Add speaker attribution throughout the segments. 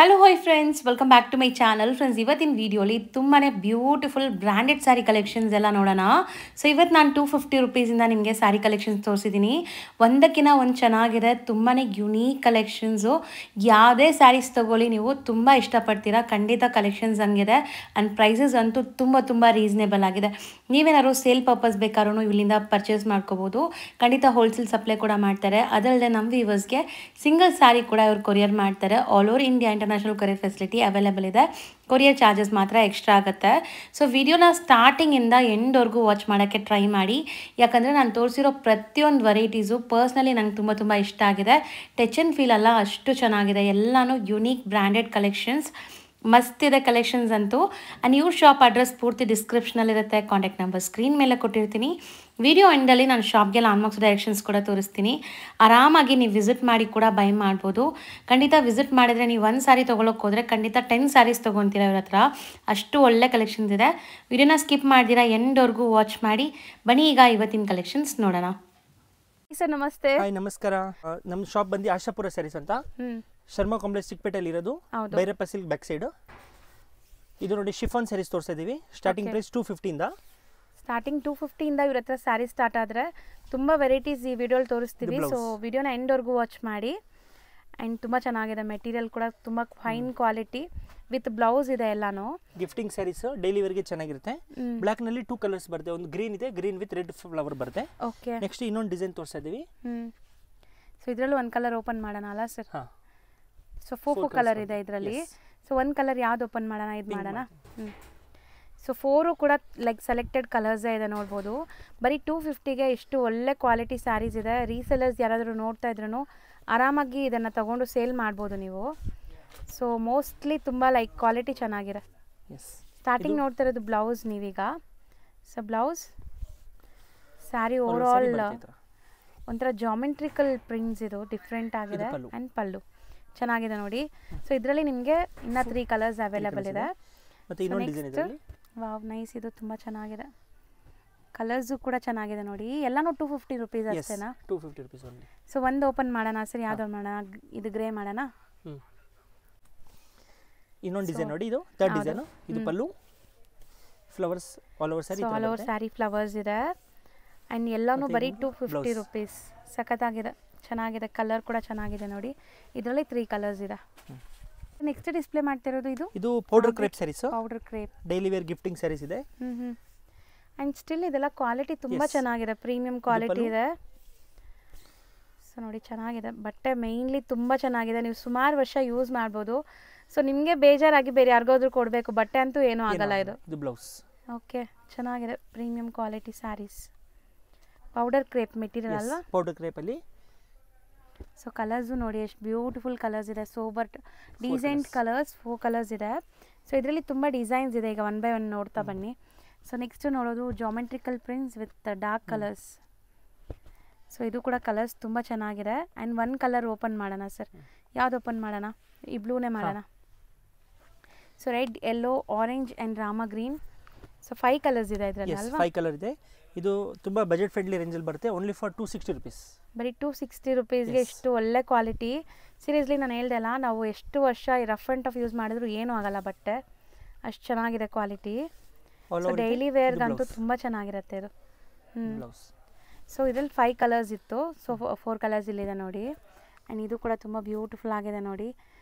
Speaker 1: Hello hi friends, welcome back to my channel. Friends, ಇವತ್ತಿನ ವಿಡಿಯೋಲಿ ತುಂಬಾ ಬ್ಯೂಟಿಫುಲ್ ಬ್ರ್ಯಾಂಡೆಡ್ ಸ್ಯಾರಿ ಕಲೆಕ್ಷನ್ಸ್ ಎಲ್ಲ ನೋಡೋಣ. ಸೊ ಇವತ್ತು ನಾನು 250 ರುಪೀಸಿಂದ ನಿಮಗೆ ಸ್ಯಾರಿ ಕಲೆಕ್ಷನ್ಸ್ ತೋರಿಸಿದ್ದೀನಿ. ಒಂದಕ್ಕಿಂತ ಒಂದು ಚೆನ್ನಾಗಿದೆ, ತುಂಬಾ ಯುನೀಕ್ ಕಲೆಕ್ಷನ್ಸು. ಯಾವುದೇ ಸ್ಯಾರೀಸ್ ತೊಗೊಳ್ಳಿ, ನೀವು ತುಂಬ ಇಷ್ಟಪಡ್ತೀರಾ. ಖಂಡಿತ ಕಲೆಕ್ಷನ್ಸ್ ಹಂಗಿದೆ ಆ್ಯಂಡ್ ಪ್ರೈಸಸ್ ಅಂತೂ ತುಂಬ ರೀಸನೇಬಲ್ ಆಗಿದೆ. ನೀವೇನಾದ್ರು ಸೇಲ್ ಪರ್ಪಸ್ ಬೇಕಾದ್ರೂ ಇಲ್ಲಿಂದ ಪರ್ಚೇಸ್ ಮಾಡ್ಕೋಬೋದು. ಖಂಡಿತ ಹೋಲ್ಸೇಲ್ ಸಪ್ಲೈ ಕೂಡ ಮಾಡ್ತಾರೆ. ಅದಲ್ಲದೆ ನಮ್ಮ ವ್ಯೂವರ್ಸ್ಗೆ ಸಿಂಗಲ್ ಸ್ಯಾರಿ ಕೂಡ ಇವ್ರು ಕೊರಿಯರ್ ಮಾಡ್ತಾರೆ. All over India international courier facility available ಇದೆ. ಕೊರಿಯರ್ ಚಾರ್ಜಸ್ ಮಾತ್ರ ಎಕ್ಸ್ಟ್ರಾ ಆಗುತ್ತೆ. ಸೊ ವಿಡಿಯೋನ ಸ್ಟಾರ್ಟಿಂಗಿಂದ ಎಂಡ್ವರೆಗೂ ವಾಚ್ ಮಾಡೋಕ್ಕೆ ಟ್ರೈ ಮಾಡಿ. ಯಾಕಂದರೆ ನಾನು ತೋರಿಸಿರೋ ಪ್ರತಿಯೊಂದು ವೆರೈಟೀಸು ಪರ್ಸ್ನಲಿ ನಂಗೆ ತುಂಬ ಇಷ್ಟ ಆಗಿದೆ. ಟಚ್ ಆ್ಯಂಡ್ ಫೀಲ್ ಎಲ್ಲ ಅಷ್ಟು ಚೆನ್ನಾಗಿದೆ. ಎಲ್ಲನೂ ಯುನೀಕ್ ಬ್ರ್ಯಾಂಡೆಡ್ ಕಲೆಕ್ಷನ್ಸ್, ಮಸ್ತ್ ಇದೆ ಕಲೆಕ್ಷನ್ಸ್ ಅಂತೂ. ಆ್ಯಂಡ್ ಇವ್ರ ಶಾಪ್ ಅಡ್ರೆಸ್ ಪೂರ್ತಿ ಡಿಸ್ಕ್ರಿಪ್ಷನಲ್ಲಿರುತ್ತೆ. ಕಾಂಟ್ಯಾಕ್ಟ್ ನಂಬರ್ ಸ್ಕ್ರೀನ್ ಮೇಲೆ ಕೊಟ್ಟಿರ್ತೀನಿ. ವಿಡಿಯೋ ಎಂಡಲ್ಲಿ ನಾನು ಶಾಪ್ಗೆ ಲ್ಯಾಂಡ್ಮಾರ್ಕ್ಸ್ ಡೈರೆಕ್ಷನ್ಸ್ ಕೂಡ ತೋರಿಸ್ತೀನಿ. ಆರಾಮಾಗಿ ನೀವು ವಿಸಿಟ್ ಮಾಡಿ ಕೂಡ ಬೈ ಮಾಡ್ಬೋದು. ಖಂಡಿತ ವಿಸಿಟ್ ಮಾಡಿದರೆ ನೀವು ಒಂದು ಸ್ಯಾರಿ ತೊಗೊಳಕ್ಕೆ ಹೋದರೆ ಖಂಡಿತ 10 ಸ್ಯಾರೀಸ್ ತೊಗೊತೀರ ಇವ್ರ ಹತ್ರ. ಅಷ್ಟು ಒಳ್ಳೆ ಕಲೆಕ್ಷನ್ಸ್ ಇದೆ. ವಿಡಿಯೋನ ಸ್ಕಿಪ್ ಮಾಡ್ದಿರಾ ಎಂಡ್ವರೆಗೂ ವಾಚ್ ಮಾಡಿ. ಬನ್ನಿ ಈಗ ಇವತ್ತಿನ ಕಲೆಕ್ಷನ್ಸ್ ನೋಡೋಣ.
Speaker 2: ಸರ್ ನಮಸ್ತೆ.
Speaker 3: ಹಾಯ್ ನಮಸ್ಕಾರ. ನಮ್ಮ ಶಾಪ್ ಬಂದು ಆಶಾಪುರ ಸ್ಯಾರೀಸ್ ಅಂತ, ಶರ್ಮಾ ಕಾಂಪ್ಲೆಕ್ಸ್ ಚಿಕ್ಕಪೇಟೆಯಲ್ಲಿ ಇರೋದು, ಭೈರಪ್ಪ ಸಿಲ್ಕ್ ಬ್ಯಾಕ್ ಸೈಡ್. ಇದು ನೋಡಿ ಶಿಫಾನ್ ಸ್ಯಾರೀಸ್ ತೋರಿಸ್ತಾ ಇದೀವಿ. ಸ್ಟಾರ್ಟಿಂಗ್ ಪ್ರೈಸ್ 250 ಇಂದ.
Speaker 2: ಸ್ಟಾರ್ಟಿಂಗ್ 250 ಇಂದ ಇವ್ರ ಹತ್ರ ಸ್ಯಾರಿ ಸ್ಟಾರ್ಟ್ ಆದರೆ ತುಂಬ ವೆರೈಟೀಸ್ ಈ ವಿಡಿಯೋಲಿ ತೋರಿಸ್ತೀವಿ. ಸೊ ವಿಡಿಯೋನ ಎಂಡ್ವರೆಗೂ ವಾಚ್ ಮಾಡಿ. ಆ್ಯಂಡ್ ತುಂಬ ಚೆನ್ನಾಗಿದೆ. ಮೆಟೀರಿಯಲ್ ಕೂಡ ತುಂಬ ಫೈನ್ ಕ್ವಾಲಿಟಿ ವಿತ್ ಬ್ಲೌಸ್ ಇದೆ ಎಲ್ಲಾನು.
Speaker 3: ಗಿಫ್ಟಿಂಗ್ ಸ್ಯಾರೀಸ್ ಡೈಲಿ ವೇರ್ಗೆ ಚೆನ್ನಾಗಿರುತ್ತೆ. ಬ್ಲ್ಯಾಕ್ ನಲ್ಲಿ 2 ಕಲರ್ಸ್ ಬರುತ್ತೆ. ಒಂದು ಗ್ರೀನ್ ಇದೆ, ಗ್ರೀನ್ ವಿತ್ ರೆಡ್ ಫ್ಲವರ್ ಬರುತ್ತೆ.
Speaker 2: ಓಕೆ,
Speaker 3: ನೆಕ್ಸ್ಟ್ ಇನ್ನೊಂದು ಡಿಸೈನ್ ತೋರಿಸ್ತಾ ಇದೀವಿ.
Speaker 2: ಸೊ ಇದರಲ್ಲೂ ಒಂದು ಕಲರ್ ಓಪನ್ ಮಾಡೋಣ ಅಲ್ಲ ಸರ್? ಸೊ ಫೋರ್ ಕಲರ್ ಇದೆ ಇದರಲ್ಲಿ. ಸೊ ಒಂದು ಕಲರ್ ಯಾವ್ದು ಓಪನ್ ಮಾಡೋಣ? ಇದು ಮಾಡೋಣ. ಸೊ 4 ಕೂಡ ಲೈಕ್ ಸೆಲೆಕ್ಟೆಡ್ ಕಲರ್ಸೇ ಇದೆ, ನೋಡ್ಬೋದು. ಬರೀ 250ಗೆ ಇಷ್ಟು ಒಳ್ಳೆ ಕ್ವಾಲಿಟಿ ಸ್ಯಾರೀಸ್ ಇದೆ. ರೀಸೆಲರ್ಸ್ ಯಾರಾದರೂ ನೋಡ್ತಾ ಇದ್ರೂ ಆರಾಮಾಗಿ ಇದನ್ನು ತಗೊಂಡು ಸೇಲ್ ಮಾಡ್ಬೋದು ನೀವು. ಸೊ ಮೋಸ್ಟ್ಲಿ ತುಂಬ ಲೈಕ್ ಕ್ವಾಲಿಟಿ ಚೆನ್ನಾಗಿದೆ. ಸ್ಟಾರ್ಟಿಂಗ್ ನೋಡ್ತಾ ಇರೋದು ಬ್ಲೌಸ್ ನೀವೀಗ. So blouse sari over all ಒಂಥರ ಜಾಮೆಟ್ರಿಕಲ್ ಪ್ರಿಂಟ್ಸ್, ಇದು ಡಿಫ್ರೆಂಟ್ ಆಗಿದೆ. ಆ್ಯಂಡ್ ಪಲ್ಲು ಚೆನ್ನಾಗಿದೆ ನೋಡಿ. ಸೊ ಇದರಲ್ಲಿ ನಿಮಗೆ ಇನ್ನೂ 3 ಕಲರ್ಸ್ ಅವೈಲೇಬಲ್ ಇದೆ. Wow, nice. ಇದು ತುಂಬ ಚೆನ್ನಾಗಿದೆ. ಕಲರ್ಸು ಕೂಡ ಚೆನ್ನಾಗಿದೆ ನೋಡಿ. ಎಲ್ಲನೂ 250 ರುಪೀಸ್ ಅಷ್ಟೇನಾ?
Speaker 3: 250 ರುಪೀಸ್ ಓನ್ಲಿ.
Speaker 2: ಸೊ ಒಂದು ಓಪನ್ ಮಾಡೋಣ ಸರ್. ಯಾವ್ದು ಮಾಡೋಣ? ಇದು ಗ್ರೇ ಮಾಡೋಣ.
Speaker 3: ಇನ್ನೊಂದು ಡಿಸೈನ್ ನೋಡಿ. ಇದು ಥರ್ಡ್ ಡಿಸೈನ್. ಇದು pallu, flowers all over sari.
Speaker 2: All over sari flowers ಇದೆ. ಆ್ಯಂಡ್ ಎಲ್ಲನೂ ಬರೀ 250 ರುಪೀಸ್. ಸಖತ್ತಾಗಿದೆ, ಚೆನ್ನಾಗಿದೆ. ಕಲರ್ ಕೂಡ ಚೆನ್ನಾಗಿದೆ ನೋಡಿ. ಇದರಲ್ಲಿ 3 ಕಲರ್ಸ್ ಇದೆ. ನೆಕ್ಸ್ಟ್ ಡಿಸ್ಪ್ಲೇ ಮಾಡ್ತಿರೋದು ಇದು
Speaker 3: powder crepe saris.
Speaker 2: Powder crepe
Speaker 3: daily wear gifting saris ಇದೆ.
Speaker 2: ಆ್ಯಂಡ್ ಸ್ಟಿಲ್ ಇದೆಲ್ಲ ಕ್ವಾಲಿಟಿ ತುಂಬ ಚೆನ್ನಾಗಿದೆ. ಪ್ರೀಮಿಯಂ ಕ್ವಾಲಿಟಿ ಇದೆ. ಸೊ ನೋಡಿ, ಚೆನ್ನಾಗಿದೆ ಬಟ್ಟೆ. ಮೇಯ್ನ್ಲಿ ತುಂಬ ಚೆನ್ನಾಗಿದೆ. ನೀವು ಸುಮಾರು ವರ್ಷ ಯೂಸ್ ಮಾಡ್ಬೋದು. ಸೊ ನಿಮಗೆ ಬೇಜಾರಾಗಿ ಬೇರೆ ಯಾರಿಗಾದ್ರೂ ಕೊಡಬೇಕು, ಬಟ್ಟೆ ಅಂತೂ ಏನೂ ಆಗಲ್ಲ. ಇದು
Speaker 3: ಬ್ಲೌಸ್.
Speaker 2: ಓಕೆ, ಚೆನ್ನಾಗಿದೆ. Premium quality saris. Powder crepe material ಅಲ್ವಾ?
Speaker 3: ಪೌಡರ್ ಕ್ರೇಪಲ್ಲಿ.
Speaker 2: ಸೊ ಕಲರ್ಸು ನೋಡಿ ಎಷ್ಟು ಬ್ಯೂಟಿಫುಲ್ ಕಲರ್ಸ್ ಇದೆ. ಸೋಬರ್ ಡಿಸೈನ್ಡ್ ಕಲರ್ಸ್ 4 ಕಲರ್ಸ್ ಇದೆ. ಸೊ ಇದರಲ್ಲಿ ತುಂಬ ಡಿಸೈನ್ಸ್ ಇದೆ. ಈಗ 1 ಬೈ 1 ನೋಡ್ತಾ ಬನ್ನಿ. ಸೊ ನೆಕ್ಸ್ಟ್ ನೋಡೋದು geometrical prints with dark colours. So ಇದು ಕೂಡ ಕಲರ್ಸ್ ತುಂಬ ಚೆನ್ನಾಗಿದೆ. ಆ್ಯಂಡ್ 1 ಕಲರ್ ಓಪನ್ ಮಾಡೋಣ ಸರ್. ಯಾವ್ದು ಓಪನ್ ಮಾಡೋಣ? ಈ ಬ್ಲೂನೇ ಮಾಡೋಣ. So red, yellow, orange and Rama green. So 5 colours ಇದೆ ಇದರಲ್ಲಿ ಅಲ್ವಾ?
Speaker 3: 5 ಕಲರ್ ಇದೆ. ಇದು ತುಂಬ ಬಜೆಟ್ ಫ್ರೆಂಡ್ಲಿ ರೇಂಜಲ್ಲಿ ಬರುತ್ತೆ. Only for 260 rupees.
Speaker 2: ಬರೀ 260 ರುಪೀಸ್ಗೆ ಇಷ್ಟು ಒಳ್ಳೆ ಕ್ವಾಲಿಟಿ. ಸೀರಿಯಸ್ಲಿ ನಾನು ಹೇಳ್ದೆ ಅಲ್ಲ, ನಾವು ಎಷ್ಟು ವರ್ಷ ರಫ್ ಆ್ಯಂಡ್ ಟಫ್ ಯೂಸ್ ಮಾಡಿದ್ರು ಏನೂ ಆಗಲ್ಲ ಬಟ್ಟೆ. ಅಷ್ಟು ಚೆನ್ನಾಗಿದೆ ಕ್ವಾಲಿಟಿ. ಸೊ ಡೈಲಿ ವೇರ್ಗಂತೂ ತುಂಬ ಚೆನ್ನಾಗಿರುತ್ತೆ ಇದು. ಸೊ ಇದರಲ್ಲಿ 5 ಕಲರ್ಸ್ ಇತ್ತು. ಸೊ 4 ಕಲರ್ಸ್ ಇಲ್ಲಿದೆ ನೋಡಿ. ಆ್ಯಂಡ್ ಇದು ಕೂಡ ತುಂಬ ಬ್ಯೂಟಿಫುಲ್ ಆಗಿದೆ ನೋಡಿ.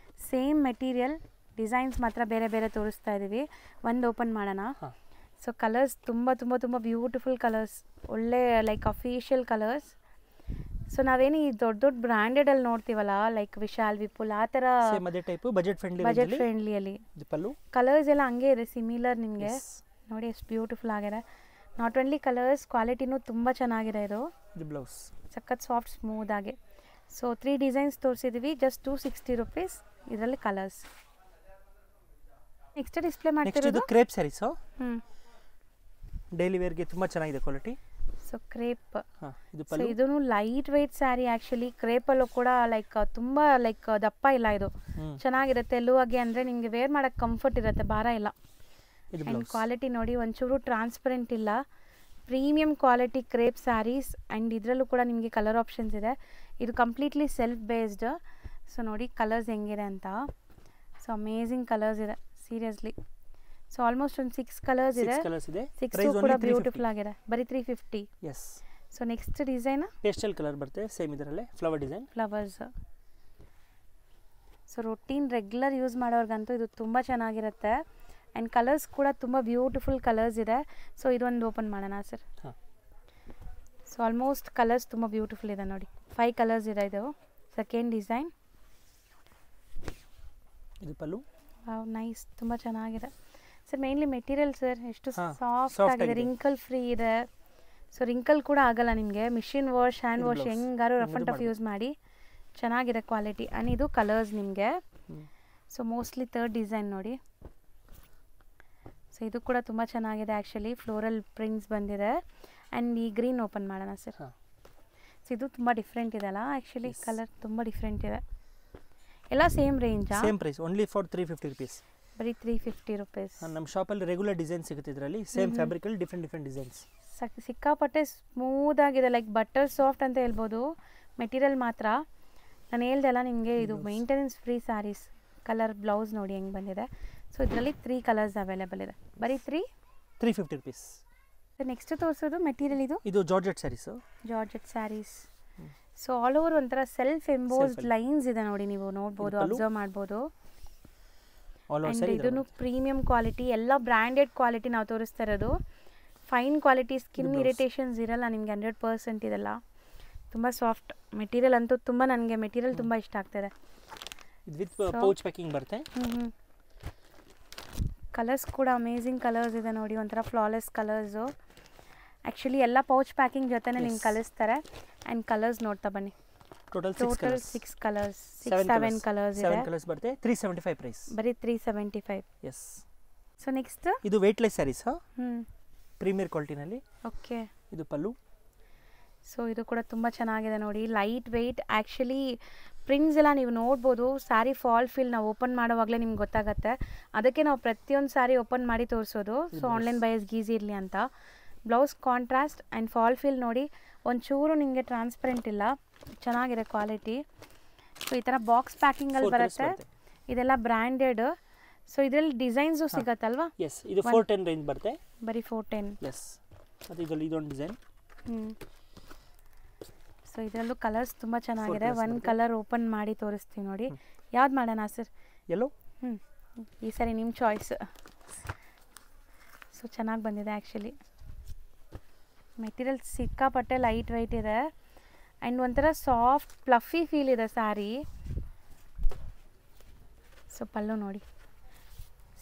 Speaker 2: ಸೇಮ್ ಮೆಟೀರಿಯಲ್, ಡಿಸೈನ್ಸ್ ಮಾತ್ರ ಬೇರೆ ಬೇರೆ ತೋರಿಸ್ತಾ ಇದ್ದೀವಿ. ಒಂದು ಓಪನ್ ಮಾಡೋಣ. ಸೊ ಕಲರ್ಸ್ ತುಂಬ ಬ್ಯೂಟಿಫುಲ್ ಕಲರ್ಸ್, ಒಳ್ಳೆ ಲೈಕ್ ಅಫಿಷಿಯಲ್ ಕಲರ್ಸ್. ಸೊ ನಾವೇನು ಈ ದೊಡ್ಡ ಬ್ರ್ಯಾಂಡೆಡಲ್ಲಿ ನೋಡ್ತೀವಲ್ಲ, ಲೈಕ್ ವಿಶಾಲ್, ವಿಪುಲ್, ಆ ಥರ
Speaker 3: ಬಜೆಟ್
Speaker 2: ಫ್ರೆಂಡ್ಲಿಯಲ್ಲಿ ಕಲರ್ಸ್ ಎಲ್ಲ ಹಂಗೆ ಇದೆ, ಸಿಮಿಲರ್ ನಿಮಗೆ. ನೋಡಿ ಎಷ್ಟು ಬ್ಯೂಟಿಫುಲ್ ಆಗಿದೆ. ನಾಟ್ ಓನ್ಲಿ ಕಲರ್ಸ್, ಕ್ವಾಲಿಟಿನೂ ತುಂಬ ಚೆನ್ನಾಗಿದೆ. ಇದು
Speaker 3: ಬ್ಲೌಸ್
Speaker 2: ಸಖತ್ ಸಾಫ್ಟ್ ಸ್ಮೂತ್ ಆಗಿ. ಸೊ 3 ಡಿಸೈನ್ಸ್ ತೋರಿಸಿದ್ದೀವಿ. Just 260 rupees. ಇದರಲ್ಲಿ ಕಲರ್ಸ್. ನೆಕ್ಸ್ಟ್ ಡಿಸ್ಪ್ಲೇ ಮಾಡ್ತಿರೋದು
Speaker 3: ಕ್ರೇಪ್ ಸ್ಯಾರೀಸ್. ಡೈಲಿ ವೇರ್ಗೆ ತುಂಬ ಚೆನ್ನಾಗಿದೆ ಕ್ವಾಲಿಟಿ.
Speaker 2: So crepe. ಸೊ ಇದೂ ಲೈಟ್ ವೆಯ್ಟ್ ಸ್ಯಾರಿ ಆ್ಯಕ್ಚುಲಿ. ಕ್ರೇಪಲ್ಲೂ ಕೂಡ ಲೈಕ್ ತುಂಬ ಲೈಕ್ ದಪ್ಪ ಇಲ್ಲ. ಇದು ಚೆನ್ನಾಗಿರುತ್ತೆ. ತೆಲುವಾಗಿ ಅಂದರೆ ನಿಮಗೆ ವೇರ್ ಮಾಡೋಕ್ಕೆ ಕಂಫರ್ಟ್ ಇರುತ್ತೆ, ಭಾರ ಇಲ್ಲ. ಆ್ಯಂಡ್ ಕ್ವಾಲಿಟಿ ನೋಡಿ, ಒಂಚೂರು ಟ್ರಾನ್ಸ್ಪರೆಂಟ್ ಇಲ್ಲ. Premium quality crepe saris. And ಇದರಲ್ಲೂ ಕೂಡ ನಿಮಗೆ ಕಲರ್ ಆಪ್ಷನ್ಸ್ ಇದೆ. ಇದು ಕಂಪ್ಲೀಟ್ಲಿ ಸೆಲ್ಫ್ ಬೇಸ್ಡ್. ಸೊ ನೋಡಿ ಕಲರ್ಸ್ ಹೆಂಗಿದೆ ಅಂತ. ಸೊ ಅಮೇಜಿಂಗ್ ಕಲರ್ಸ್ ಇದೆ ಸೀರಿಯಸ್ಲಿ. ಸೊ ಆಲ್ಮೋಸ್ಟ್ ಒಂದು 6 ಕಲರ್ಸ್ ಇದೆ.
Speaker 3: 6 ಕಲರ್ಸ್ ಇದೆ.
Speaker 2: 6 ಕೂಡ ಬ್ಯೂಟಿಫುಲ್ ಆಗಿದೆ. ಬರೀ 350.
Speaker 3: Yes.
Speaker 2: So next design
Speaker 3: pastel colour ಬರುತ್ತೆ ಸೇಮ್ ಇದರಲ್ಲೇ flower design.
Speaker 2: Flowers. So routine regular use ಮಾಡೋರ್ಗಂತೂ ಇದು ತುಂಬ ಚೆನ್ನಾಗಿರುತ್ತೆ. ಆ್ಯಂಡ್ ಕಲರ್ಸ್ ಕೂಡ ತುಂಬ ಬ್ಯೂಟಿಫುಲ್ ಕಲರ್ಸ್ ಇದೆ. ಸೊ ಇದೊಂದು ಓಪನ್ ಮಾಡೋಣ ಸರ್.
Speaker 3: ಹಾಂ.
Speaker 2: ಸೊ ಆಲ್ಮೋಸ್ಟ್ ಕಲರ್ಸ್ ತುಂಬ ಬ್ಯೂಟಿಫುಲ್ ಇದೆ ನೋಡಿ. 5 ಕಲರ್ಸ್ ಇದೆ. ಇದು ಸೆಕೆಂಡ್ ಡಿಸೈನ್.
Speaker 3: ಇದು ಪಲ್ಲು.
Speaker 2: ವಾವ್ ನೈಸ್, ತುಂಬ ಚೆನ್ನಾಗಿದೆ ಸರ್. ಮೇನ್ಲಿ ಮೆಟೀರಿಯಲ್ ಸರ್ ಎಷ್ಟು ಸಾಫ್ಟ್ ಆಗಿದೆ, ರಿಂಕಲ್ ಫ್ರೀ ಇದೆ. ಸೊ ರಿಂಕಲ್ ಕೂಡ ಆಗಲ್ಲ ನಿಮಗೆ. ಮಿಷಿನ್ ವಾಶ್, ಹ್ಯಾಂಡ್ ವಾಶ್ ಹೆಂಗಾರು ರಫ್ ಆ್ಯಂಡ್ ಟಫ್ ಯೂಸ್ ಮಾಡಿ ಚೆನ್ನಾಗಿದೆ ಕ್ವಾಲಿಟಿ. ಆ್ಯಂಡ್ ಇದು ಕಲರ್ಸ್ ನಿಮಗೆ. ಸೊ ಮೋಸ್ಟ್ಲಿ ಥರ್ಡ್ ಡಿಸೈನ್ ನೋಡಿ. ಸೊ ಇದು ಕೂಡ ತುಂಬ ಚೆನ್ನಾಗಿದೆ ಆ್ಯಕ್ಚುಲಿ. ಫ್ಲೋರಲ್ ಪ್ರಿಂಟ್ಸ್ ಬಂದಿದೆ. ಆ್ಯಂಡ್ ಈ ಗ್ರೀನ್ ಓಪನ್ ಮಾಡೋಣ ಸರ್. ಸೊ ಇದು ತುಂಬ ಡಿಫ್ರೆಂಟ್ ಇದೆ ಅಲ್ಲ ಆ್ಯಕ್ಚುಲಿ. ಕಲರ್ ತುಂಬ ಡಿಫ್ರೆಂಟ್ ಇದೆ. ಎಲ್ಲ ಸೇಮ್ ರೇಂಜಾ?
Speaker 3: Same price, only for 350 rupees.
Speaker 2: ಬರೀ 350 rupees.
Speaker 3: ನಮ್ಮ ಶಾಪಲ್ಲಿ ರೆಗ್ಯುಲರ್ ಡಿಸೈನ್ ಸಿಗುತ್ತೆ ಇದರಲ್ಲಿ. ಸೇಮ್ ಫ್ಯಾಬ್ರಿಕಲ್ಲಿ ಡಿಫ್ರೆಂಟ್ ಡಿಸೈನ್ಸ್.
Speaker 2: ಸಿಕ್ಕಾಪಟ್ಟೆ ಸ್ಮೂತ್ ಆಗಿದೆ, ಲೈಕ್ ಬಟರ್ ಸಾಫ್ಟ್ ಅಂತ ಹೇಳ್ಬೋದು. ಮೆಟೀರಿಯಲ್ ಮಾತ್ರ ನಾನು ಹೇಳ್ದೆ ಅಲ್ಲ ನಿಮಗೆ, ಇದು maintenance free saris. Colour blouse ನೋಡಿ ಹೆಂಗೆ ಬಂದಿದೆ. ಸೊ ಇದರಲ್ಲಿ 3 ಕಲರ್ಸ್ ಅವೈಲೇಬಲ್ ಇದೆ. ಬರೀ
Speaker 3: 350 rupees.
Speaker 2: ನೆಕ್ಸ್ಟ್ ತೋರಿಸೋದು ಮೆಟೀರಿಯಲ್ ಇದು
Speaker 3: georgette saris.
Speaker 2: Georgette saris. So all over ಒಂಥರ ಸೆಲ್ಫ್ ಎಂಬೋಸ್ಡ್ ಲೈನ್ಸ್ ಇದೆ ನೋಡಿ, ನೀವು ನೋಡ್ಬೋದು, ಅಬ್ಸರ್ವ್ ಮಾಡ್ಬೋದು. ಆ್ಯಂಡ್ ಇದನ್ನು ಪ್ರೀಮಿಯಂ ಕ್ವಾಲಿಟಿ, ಎಲ್ಲ ಬ್ರ್ಯಾಂಡೆಡ್ ಕ್ವಾಲಿಟಿ ನಾವು ತೋರಿಸ್ತಾ ಇರೋದು. ಫೈನ್ ಕ್ವಾಲಿಟಿ, ಸ್ಕಿನ್ ಇರಿಟೇಷನ್ಸ್ ಇರಲ್ಲ ನಿಮಗೆ 100% ಇದೆಲ್ಲ. ತುಂಬ ಸಾಫ್ಟ್ ಮೆಟೀರಿಯಲ್ ಅಂತೂ ತುಂಬ, ನನಗೆ ಮೆಟೀರಿಯಲ್ ತುಂಬ ಇಷ್ಟ ಆಗ್ತಿದೆ.
Speaker 3: ವಿತ್ ಪೌಚ್ ಪ್ಯಾಕಿಂಗ್ ಬರುತ್ತೆ.
Speaker 2: ಕಲರ್ಸ್ ಕೂಡ ಅಮೇಝಿಂಗ್ ಕಲರ್ಸ್ ಇದೆ ನೋಡಿ, ಒಂಥರ ಫ್ಲಾಲೆಸ್ ಕಲರ್ಸು. ಆ್ಯಕ್ಚುಲಿ ಎಲ್ಲ ಪೌಚ್ ಪ್ಯಾಕಿಂಗ್ ಜೊತೆನೇ ನಿಮ್ಗೆ ಕಲಿಸ್ತಾರೆ. ಆ್ಯಂಡ್ ಕಲರ್ಸ್ ನೋಡ್ತಾ ಬನ್ನಿ.
Speaker 3: ಟೋಟಲ್
Speaker 2: 6 ಕಲರ್ಸ್, 7 ಕಲರ್ಸ್ ಇದೆ.
Speaker 3: 7 ಕಲರ್ಸ್ ಬರುತ್ತೆ. 375 ಪ್ರೈಸ್.
Speaker 2: ಬರೀ 375.
Speaker 3: ಎಸ್.
Speaker 2: ಸೊ ನೆಕ್ಸ್ಟ್
Speaker 3: ಇದು ವೆಯ್ಟ್ಲೆಸ್ ಸ್ಯಾರೀಸ್. ಪ್ರೀಮಿಯರ್ ಕ್ವಾಲಿಟಿನಲ್ಲಿ.
Speaker 2: ಓಕೆ.
Speaker 3: ಇದು ಪಲ್ಲು.
Speaker 2: ಸೊ ಇದು ಕೂಡ ತುಂಬ ಚೆನ್ನಾಗಿದೆ ನೋಡಿ, ಲೈಟ್ ವೆಯ್ಟ್. ಆ್ಯಕ್ಚುಲಿ ಪ್ರಿಂಟ್ಸ್ ಎಲ್ಲ ನೀವು ನೋಡ್ಬೋದು. ಸ್ಯಾರಿ ಫಾಲ್ ಫೀಲ್ ನಾವು ಓಪನ್ ಮಾಡೋವಾಗಲೇ ನಿಮ್ಗೆ ಗೊತ್ತಾಗುತ್ತೆ. ಅದಕ್ಕೆ ನಾವು ಪ್ರತಿಯೊಂದು ಸ್ಯಾರಿ ಓಪನ್ ಮಾಡಿ ತೋರಿಸೋದು. ಸೊ ಆನ್ಲೈನ್ ಬಯಸ್ ಗೀಸಿ ಇರಲಿ ಅಂತ. Blouse contrast and fall feel ನೋಡಿ, ಒಂಚೂರು ನಿಮಗೆ ಟ್ರಾನ್ಸ್ಪರೆಂಟ್ ಇಲ್ಲ, ಚೆನ್ನಾಗಿದೆ ಕ್ವಾಲಿಟಿ. ಸೊ ಈ ಥರ ಬಾಕ್ಸ್ ಪ್ಯಾಕಿಂಗಲ್ಲಿ ಬರುತ್ತೆ. ಇದೆಲ್ಲ ಬ್ರ್ಯಾಂಡೆಡ್. ಸೊ ಇದರಲ್ಲಿ ಡಿಸೈನ್ಸು ಸಿಗತ್ತಲ್ವಾ?
Speaker 3: ಎಸ್. ಇದು 410 ರೇಂಜ್ ಬರುತ್ತೆ.
Speaker 2: ಬರೀ 410.
Speaker 3: ಎಸ್. ಅದು ಇದರಲ್ಲಿ ಇದೊಂದು ಡಿಸೈನ್.
Speaker 2: ಸೊ ಇದರಲ್ಲೂ ಕಲರ್ಸ್ ತುಂಬ ಚೆನ್ನಾಗಿದೆ. ಒಂದು ಕಲರ್ ಓಪನ್ ಮಾಡಿ ತೋರಿಸ್ತೀವಿ ನೋಡಿ. ಯಾವ್ದು ಮಾಡೋಣ ಸರ್?
Speaker 3: ಎಲ್ಲೋ.
Speaker 2: ಈ ಸರಿ ನಿಮ್ಮ ಚಾಯ್ಸ್. ಸೊ ಚೆನ್ನಾಗಿ ಬಂದಿದೆ ಆ್ಯಕ್ಚುಲಿ. ಮೆಟೀರಿಯಲ್ ಸಿಕ್ಕಾಪಟ್ಟೆ ಲೈಟ್ ವೆಯ್ಟ್ ಇದೆ. ಆ್ಯಂಡ್ ಒಂಥರ ಸಾಫ್ಟ್ ಫ್ಲಫಿ ಫೀಲ್ ಇದೆ ಸ್ಯಾರಿ. ಸೊ ಪಲ್ಲು ನೋಡಿ.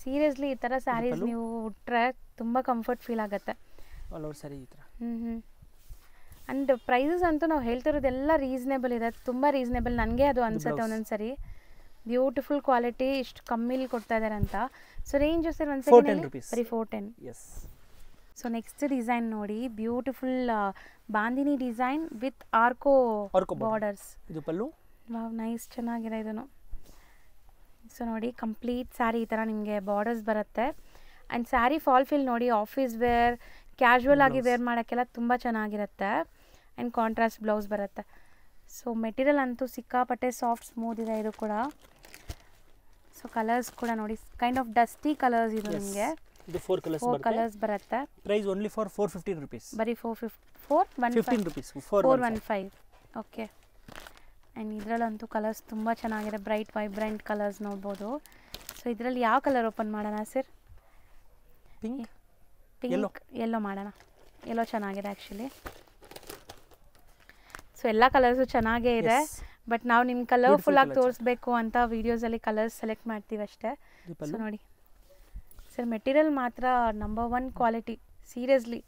Speaker 2: ಸೀರಿಯಸ್ಲಿ ಈ ಥರ ಸ್ಯಾರೀಸ್ ನೀವು ಉಟ್ರೆ ತುಂಬ ಕಂಫರ್ಟ್ ಫೀಲ್ ಆಗುತ್ತೆ.
Speaker 3: ಆಲ್ ಓವರ್ ಸ್ಯಾರಿ ಈ ಥರ.
Speaker 2: ಆ್ಯಂಡ್ ಪ್ರೈಸಸ್ ಅಂತೂ ನಾವು ಹೇಳ್ತಿರೋದೆಲ್ಲ ರೀಸನೇಬಲ್ ಇದೆ, ತುಂಬ ರೀಸನೇಬಲ್. ನನಗೆ ಅದು ಅನಿಸುತ್ತೆ ಒಂದೊಂದು ಸರಿ. ಬ್ಯೂಟಿಫುಲ್ ಕ್ವಾಲಿಟಿ, ಇಷ್ಟು ಕಮ್ಮಿಲಿ ಕೊಡ್ತಾ ಇದ್ದಾರೆ ಅಂತ. ಸೊ ರೇಂಜು ಸರ್ ಒಂದು ಸೆಕೆಂಡ್ ಬರೀ 410.
Speaker 3: ಎಸ್.
Speaker 2: ಸೊ ನೆಕ್ಸ್ಟ್ ಡಿಸೈನ್ ನೋಡಿ, ಬ್ಯೂಟಿಫುಲ್ ಬಾಂದಿನಿ ಡಿಸೈನ್ ವಿತ್ ಆರ್ಕೋ ಬಾರ್ಡರ್ಸ್.
Speaker 3: ಇದು ಪಲ್ಲು.
Speaker 2: ವಾವ್ ನೈಸ್, ಚೆನ್ನಾಗಿದೆ ಇದನ್ನು. ಸೊ ನೋಡಿ, ಕಂಪ್ಲೀಟ್ ಸ್ಯಾರಿ ಈ ಥರ ನಿಮಗೆ ಬಾರ್ಡರ್ಸ್ ಬರುತ್ತೆ. ಆ್ಯಂಡ್ ಸ್ಯಾರಿ ಫಾಲ್ ಫೀಲ್ ನೋಡಿ, ಆಫೀಸ್ ವೇರ್, ಕ್ಯಾಶುವಲ್ ಆಗಿ ವೇರ್ ಮಾಡೋಕ್ಕೆಲ್ಲ ತುಂಬ ಚೆನ್ನಾಗಿರುತ್ತೆ. ಆ್ಯಂಡ್ ಕಾಂಟ್ರಾಸ್ಟ್ ಬ್ಲೌಸ್ ಬರುತ್ತೆ. ಸೊ ಮೆಟೀರಿಯಲ್ ಅಂತೂ ಸಿಕ್ಕಾಪಟ್ಟೆ ಸಾಫ್ಟ್ ಸ್ಮೂತ್ ಇದೆ ಇದು ಕೂಡ. ಸೊ ಕಲರ್ಸ್ ಕೂಡ ನೋಡಿ, ಕೈಂಡ್ ಆಫ್ ಡಸ್ಟಿ ಕಲರ್ಸ್ ಇದು ನಿಮಗೆ.
Speaker 3: ಇದು 4
Speaker 2: ಕಲರ್ಸ್ ಬರುತ್ತೆ.
Speaker 3: Price only for 415 rupees.
Speaker 2: ಬರೀ 415
Speaker 3: rupees.
Speaker 2: 415. ಓಕೆ. ಆ್ಯಂಡ್ ಇದರಲ್ಲಂತೂ ಕಲರ್ಸ್ ತುಂಬ ಚೆನ್ನಾಗಿದೆ, ಬ್ರೈಟ್ ವೈಬ್ರೆಂಟ್ ಕಲರ್ಸ್ ನೋಡ್ಬೋದು. ಸೊ ಇದರಲ್ಲಿ ಯಾವ ಕಲರ್ ಓಪನ್ ಮಾಡೋಣ ಸರ್?
Speaker 3: ಪಿಂಕ್,
Speaker 2: ಎಲ್ಲೋ ಮಾಡೋಣ. ಎಲ್ಲೋ ಚೆನ್ನಾಗಿದೆ ಆ್ಯಕ್ಚುಲಿ. ಸೊ ಎಲ್ಲ ಕಲರ್ಸು ಚೆನ್ನಾಗೇ ಇದೆ. ಬಟ್ ನಾವು ನಿಮ್ಮ ಕಲರ್ಫುಲ್ಲಾಗಿ ತೋರಿಸ್ಬೇಕು ಅಂತ ವೀಡಿಯೋಸಲ್ಲಿ ಕಲರ್ಸ್ ಸೆಲೆಕ್ಟ್ ಮಾಡ್ತೀವಿ ಅಷ್ಟೇ. ಸೊ ನೋಡಿ ಸರ್, ಮೆಟೀರಿಯಲ್ ಮಾತ್ರ ನಂಬರ್ 1 ಕ್ವಾಲಿಟಿ. ಸೀರಿಯಸ್ಲಿ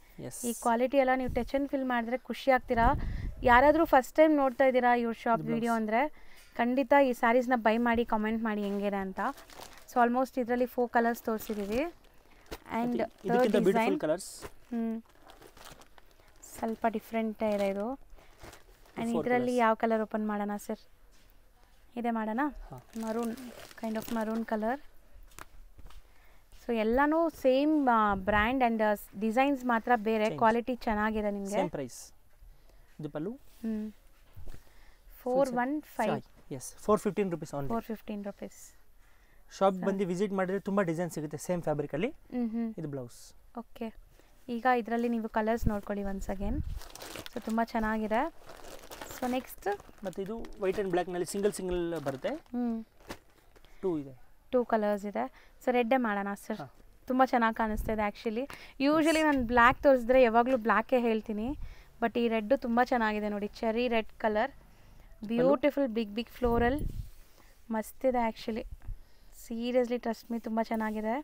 Speaker 2: ಈ ಕ್ವಾಲಿಟಿ ಎಲ್ಲ ನೀವು ಟಚ್ ಆ್ಯಂಡ್ ಫೀಲ್ ಮಾಡಿದ್ರೆ ಖುಷಿ ಆಗ್ತೀರಾ. ಯಾರಾದರೂ ಫಸ್ಟ್ ಟೈಮ್ ನೋಡ್ತಾ ಇದ್ದೀರಾ ಇವ್ರ ಶಾಪ್ ವಿಡಿಯೋ ಅಂದರೆ ಖಂಡಿತ ಈ ಸ್ಯಾರೀಸ್ನ ಬೈ ಮಾಡಿ ಕಮೆಂಟ್ ಮಾಡಿ ಹೆಂಗಿದೆ ಅಂತ. ಸೊ ಆಲ್ಮೋಸ್ಟ್ ಇದರಲ್ಲಿ 4 ಕಲರ್ಸ್ ತೋರಿಸಿದ್ದೀವಿ. ಆ್ಯಂಡ್ ಡಿಸೈನ್ ಸ್ವಲ್ಪ ಡಿಫ್ರೆಂಟ್ ಇದೆ ಇದು. ಆ್ಯಂಡ್ ಇದರಲ್ಲಿ ಯಾವ ಕಲರ್ ಓಪನ್ ಮಾಡೋಣ ಸರ್? ಇದೆ ಮಾಡೋಣ. Maroon, kind of maroon colour. So ಎಲ್ಲನೂ ಸೇಮ್ ಬ್ರ್ಯಾಂಡ್ ಆ್ಯಂಡ್ ಡಿಸೈನ್ಸ್ ಮಾತ್ರ ಬೇರೆ, ಕ್ವಾಲಿಟಿ ಚೆನ್ನಾಗಿದೆ ನಿಮಗೆ.
Speaker 3: Same price. ಇದು pallu.
Speaker 2: 415.
Speaker 3: Yes, 415 rupees only.
Speaker 2: 415 rupees.
Speaker 3: Shop ಬಂದು ವಿಸಿಟ್ ಮಾಡಿದ್ರೆ ತುಂಬ ಡಿಸೈನ್ ಸಿಗುತ್ತೆ ಸೇಮ್ ಫ್ಯಾಬ್ರಿಕಲ್ಲಿ. ಇದು ಬ್ಲೌಸ್.
Speaker 2: ಓಕೆ, ಈಗ ಇದರಲ್ಲಿ ನೀವು ಕಲರ್ಸ್ ನೋಡ್ಕೊಳ್ಳಿ ಒನ್ಸ್ ಅಗೇನ್. ಸೊ ತುಂಬ ಚೆನ್ನಾಗಿದೆ. ಸೊ ನೆಕ್ಸ್ಟ್
Speaker 3: ಮತ್ತು ಇದು ವೈಟ್ ಆ್ಯಂಡ್ ಬ್ಲ್ಯಾಕ್ನಲ್ಲಿ ಸಿಂಗಲ್ ಬರುತ್ತೆ. 2 ಇದೆ,
Speaker 2: 2 ಕಲರ್ಸ್ ಇದೆ. ಸೊ ರೆಡ್ಡೇ ಮಾಡೋಣ ಸರ್, ತುಂಬ ಚೆನ್ನಾಗಿ ಕಾಣಿಸ್ತಾ ಇದೆ ಆ್ಯಕ್ಚುಲಿ. ಯೂಶ್ವಲಿ ನಾನು ಬ್ಲ್ಯಾಕ್ ತೋರಿಸಿದ್ರೆ ಯಾವಾಗಲೂ ಬ್ಲ್ಯಾಕೇ ಹೇಳ್ತೀನಿ, ಬಟ್ ಈ ರೆಡ್ಡು ತುಂಬ ಚೆನ್ನಾಗಿದೆ ನೋಡಿ. Cherry red colour, beautiful big floral, ಮಸ್ತಿದೆ ಆ್ಯಕ್ಚುಲಿ. ಸೀರಿಯಸ್ಲಿ ಟ್ರಸ್ಟ್ ಮೀ, ತುಂಬ ಚೆನ್ನಾಗಿದೆ.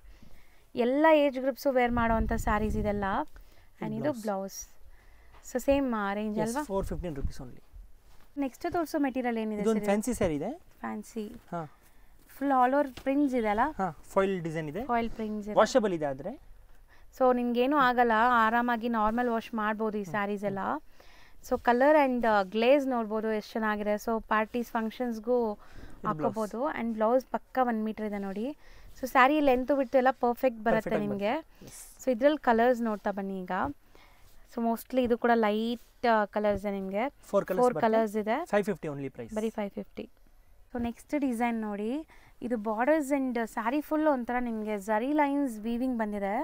Speaker 2: ಎಲ್ಲ ಏಜ್ ಗ್ರೂಪ್ಸು ವೇರ್ ಮಾಡೋವಂಥ ಸ್ಯಾರೀಸ್ ಇದೆಲ್ಲ. ಆ್ಯಂಡ್ ಇದು ಬ್ಲೌಸ್. ಸೊ ಸೇಮ್ ರೇಂಜ್ ಅಲ್ವಾ?
Speaker 3: 415 rupees ಓನ್ಲಿ.
Speaker 2: ನೆಕ್ಸ್ಟ್ ತೋರಿಸೋ ಮೆಟೀರಿಯಲ್ ಏನಿದೆ?
Speaker 3: ಇದೊಂದು ಫ್ಯಾನ್ಸಿ ಸ್ಯಾರಿ ಇದೆ.
Speaker 2: ಫ್ಯಾನ್ಸಿ,
Speaker 3: ಹಾಂ,
Speaker 2: ಫುಲ್ ಆಲ್ ಓವರ್ ಪ್ರಿಂಟ್ಸ್ ಇದೆ ಅಲ್ಲ?
Speaker 3: ಹಾಂ, ಫಾಯಿಲ್ ಡಿಸೈನ್ ಇದೆ.
Speaker 2: ಫಾಯಿಲ್ ಪ್ರಿಂಟ್ಸ್ ಇದೆ.
Speaker 3: ವಾಷಬಲ್ ಇದೆ. ಆದರೆ
Speaker 2: ಸೊ ನಿಮ್ಗೇನು ಆಗಲ್ಲ, ಆರಾಮಾಗಿ ನಾರ್ಮಲ್ ವಾಶ್ ಮಾಡ್ಬೋದು ಈ ಸ್ಯಾರೀಸ್ ಎಲ್ಲ. ಸೊ ಕಲರ್ ಆ್ಯಂಡ್ ಗ್ಲೇಸ್ ನೋಡ್ಬೋದು ಎಷ್ಟು ಚೆನ್ನಾಗಿದೆ. ಸೊ ಪಾರ್ಟೀಸ್ ಫಂಕ್ಷನ್ಸ್ಗೂ ಹಾಕೋಬೋದು. ಆ್ಯಂಡ್ ಬ್ಲೌಸ್ ಪಕ್ಕ 1 ಮೀಟರ್ ಇದೆ ನೋಡಿ. ಸೊ ಸ್ಯಾರಿ ಲೆಂತು ಬಿಟ್ಟು ಎಲ್ಲ ಪರ್ಫೆಕ್ಟ್ ಬರುತ್ತೆ ನಿಮಗೆ. ಸೊ ಇದ್ರಲ್ಲಿ ಕಲರ್ಸ್ ನೋಡ್ತಾ ಬನ್ನಿ ಈಗ. ಸೊ ಮೋಸ್ಟ್ಲಿ ಇದು ಕೂಡ ಲೈಟ್ ಕಲರ್ಸ್ ಇದೆ ನಿಮಗೆ. 4 ಕಲರ್ಸ್ ಇದೆ.
Speaker 3: 550 ಓನ್ಲಿ ಪ್ರೈಸ್,
Speaker 2: ಬರೀ 550. ಸೊ ನೆಕ್ಸ್ಟ್ ಡಿಸೈನ್ ನೋಡಿ, ಇದು ಬಾರ್ಡರ್ಸ್ ಆ್ಯಂಡ್ ಸ್ಯಾರಿ ಫುಲ್ ಒಂಥರ ನಿಮಗೆ ಝರಿ ಲೈನ್ಸ್ ವೀವಿಂಗ್ ಬಂದಿದೆ.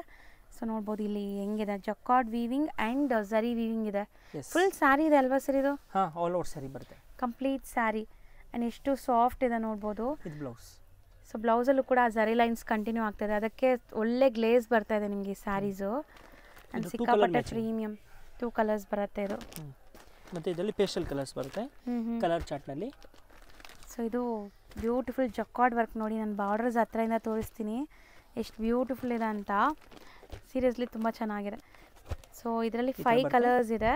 Speaker 2: ಸೊ ನೋಡ್ಬೋದು ಇಲ್ಲಿ ಹೆಂಗಿದೆ, jacquard weaving and zari weaving ಇದೆ. ಫುಲ್ ಸ್ಯಾರಿ ಇದೆ ಅಲ್ವಾ ಸರ್ ಇದು?
Speaker 3: ಹಾಂ, ಆಲ್ ಓವರ್ ಸ್ಯಾರಿ ಬರುತ್ತೆ,
Speaker 2: ಕಂಪ್ಲೀಟ್ ಸ್ಯಾರಿ. ಆ್ಯಂಡ್ ಎಷ್ಟು ಸಾಫ್ಟ್ ಇದೆ ನೋಡ್ಬೋದು.
Speaker 3: ಇದು ಬ್ಲೌಸ್.
Speaker 2: ಸೊ ಬ್ಲೌಸಲ್ಲೂ ಕೂಡ ಝರಿ ಲೈನ್ಸ್ ಕಂಟಿನ್ಯೂ ಆಗ್ತಾಯಿದೆ, ಅದಕ್ಕೆ ಒಳ್ಳೆ ಗ್ಲೇಸ್ ಬರ್ತಾ ಇದೆ ನಿಮಗೆ ಈ ಸ್ಯಾರೀಸು. ಆ್ಯಂಡ್ ಸಿಕ್ಕಾಪಟ್ಟೆ ಪ್ರೀಮಿಯಮ್. 2 ಕಲರ್ಸ್ ಬರುತ್ತೆ ಇದು.
Speaker 3: ಮತ್ತು ಇದರಲ್ಲಿ ಪೇಸ್ಟಲ್ ಕಲರ್ಸ್ ಬರುತ್ತೆ ಕಲರ್ ಚಾರ್ಟ್ನಲ್ಲಿ.
Speaker 2: ಸೊ ಇದು ಬ್ಯೂಟಿಫುಲ್ ಜಕಾರ್ಡ್ ವರ್ಕ್ ನೋಡಿ. ನಾನು ಬಾರ್ಡರ್ಸ್ ಹತ್ರದಿಂದ ತೋರಿಸ್ತೀನಿ ಎಷ್ಟು ಬ್ಯೂಟಿಫುಲ್ ಇದೆ ಅಂತ. ಸೀರಿಯಸ್ಲಿ ತುಂಬ ಚೆನ್ನಾಗಿದೆ. ಸೊ ಇದರಲ್ಲಿ 5 ಕಲರ್ಸ್ ಇದೆ.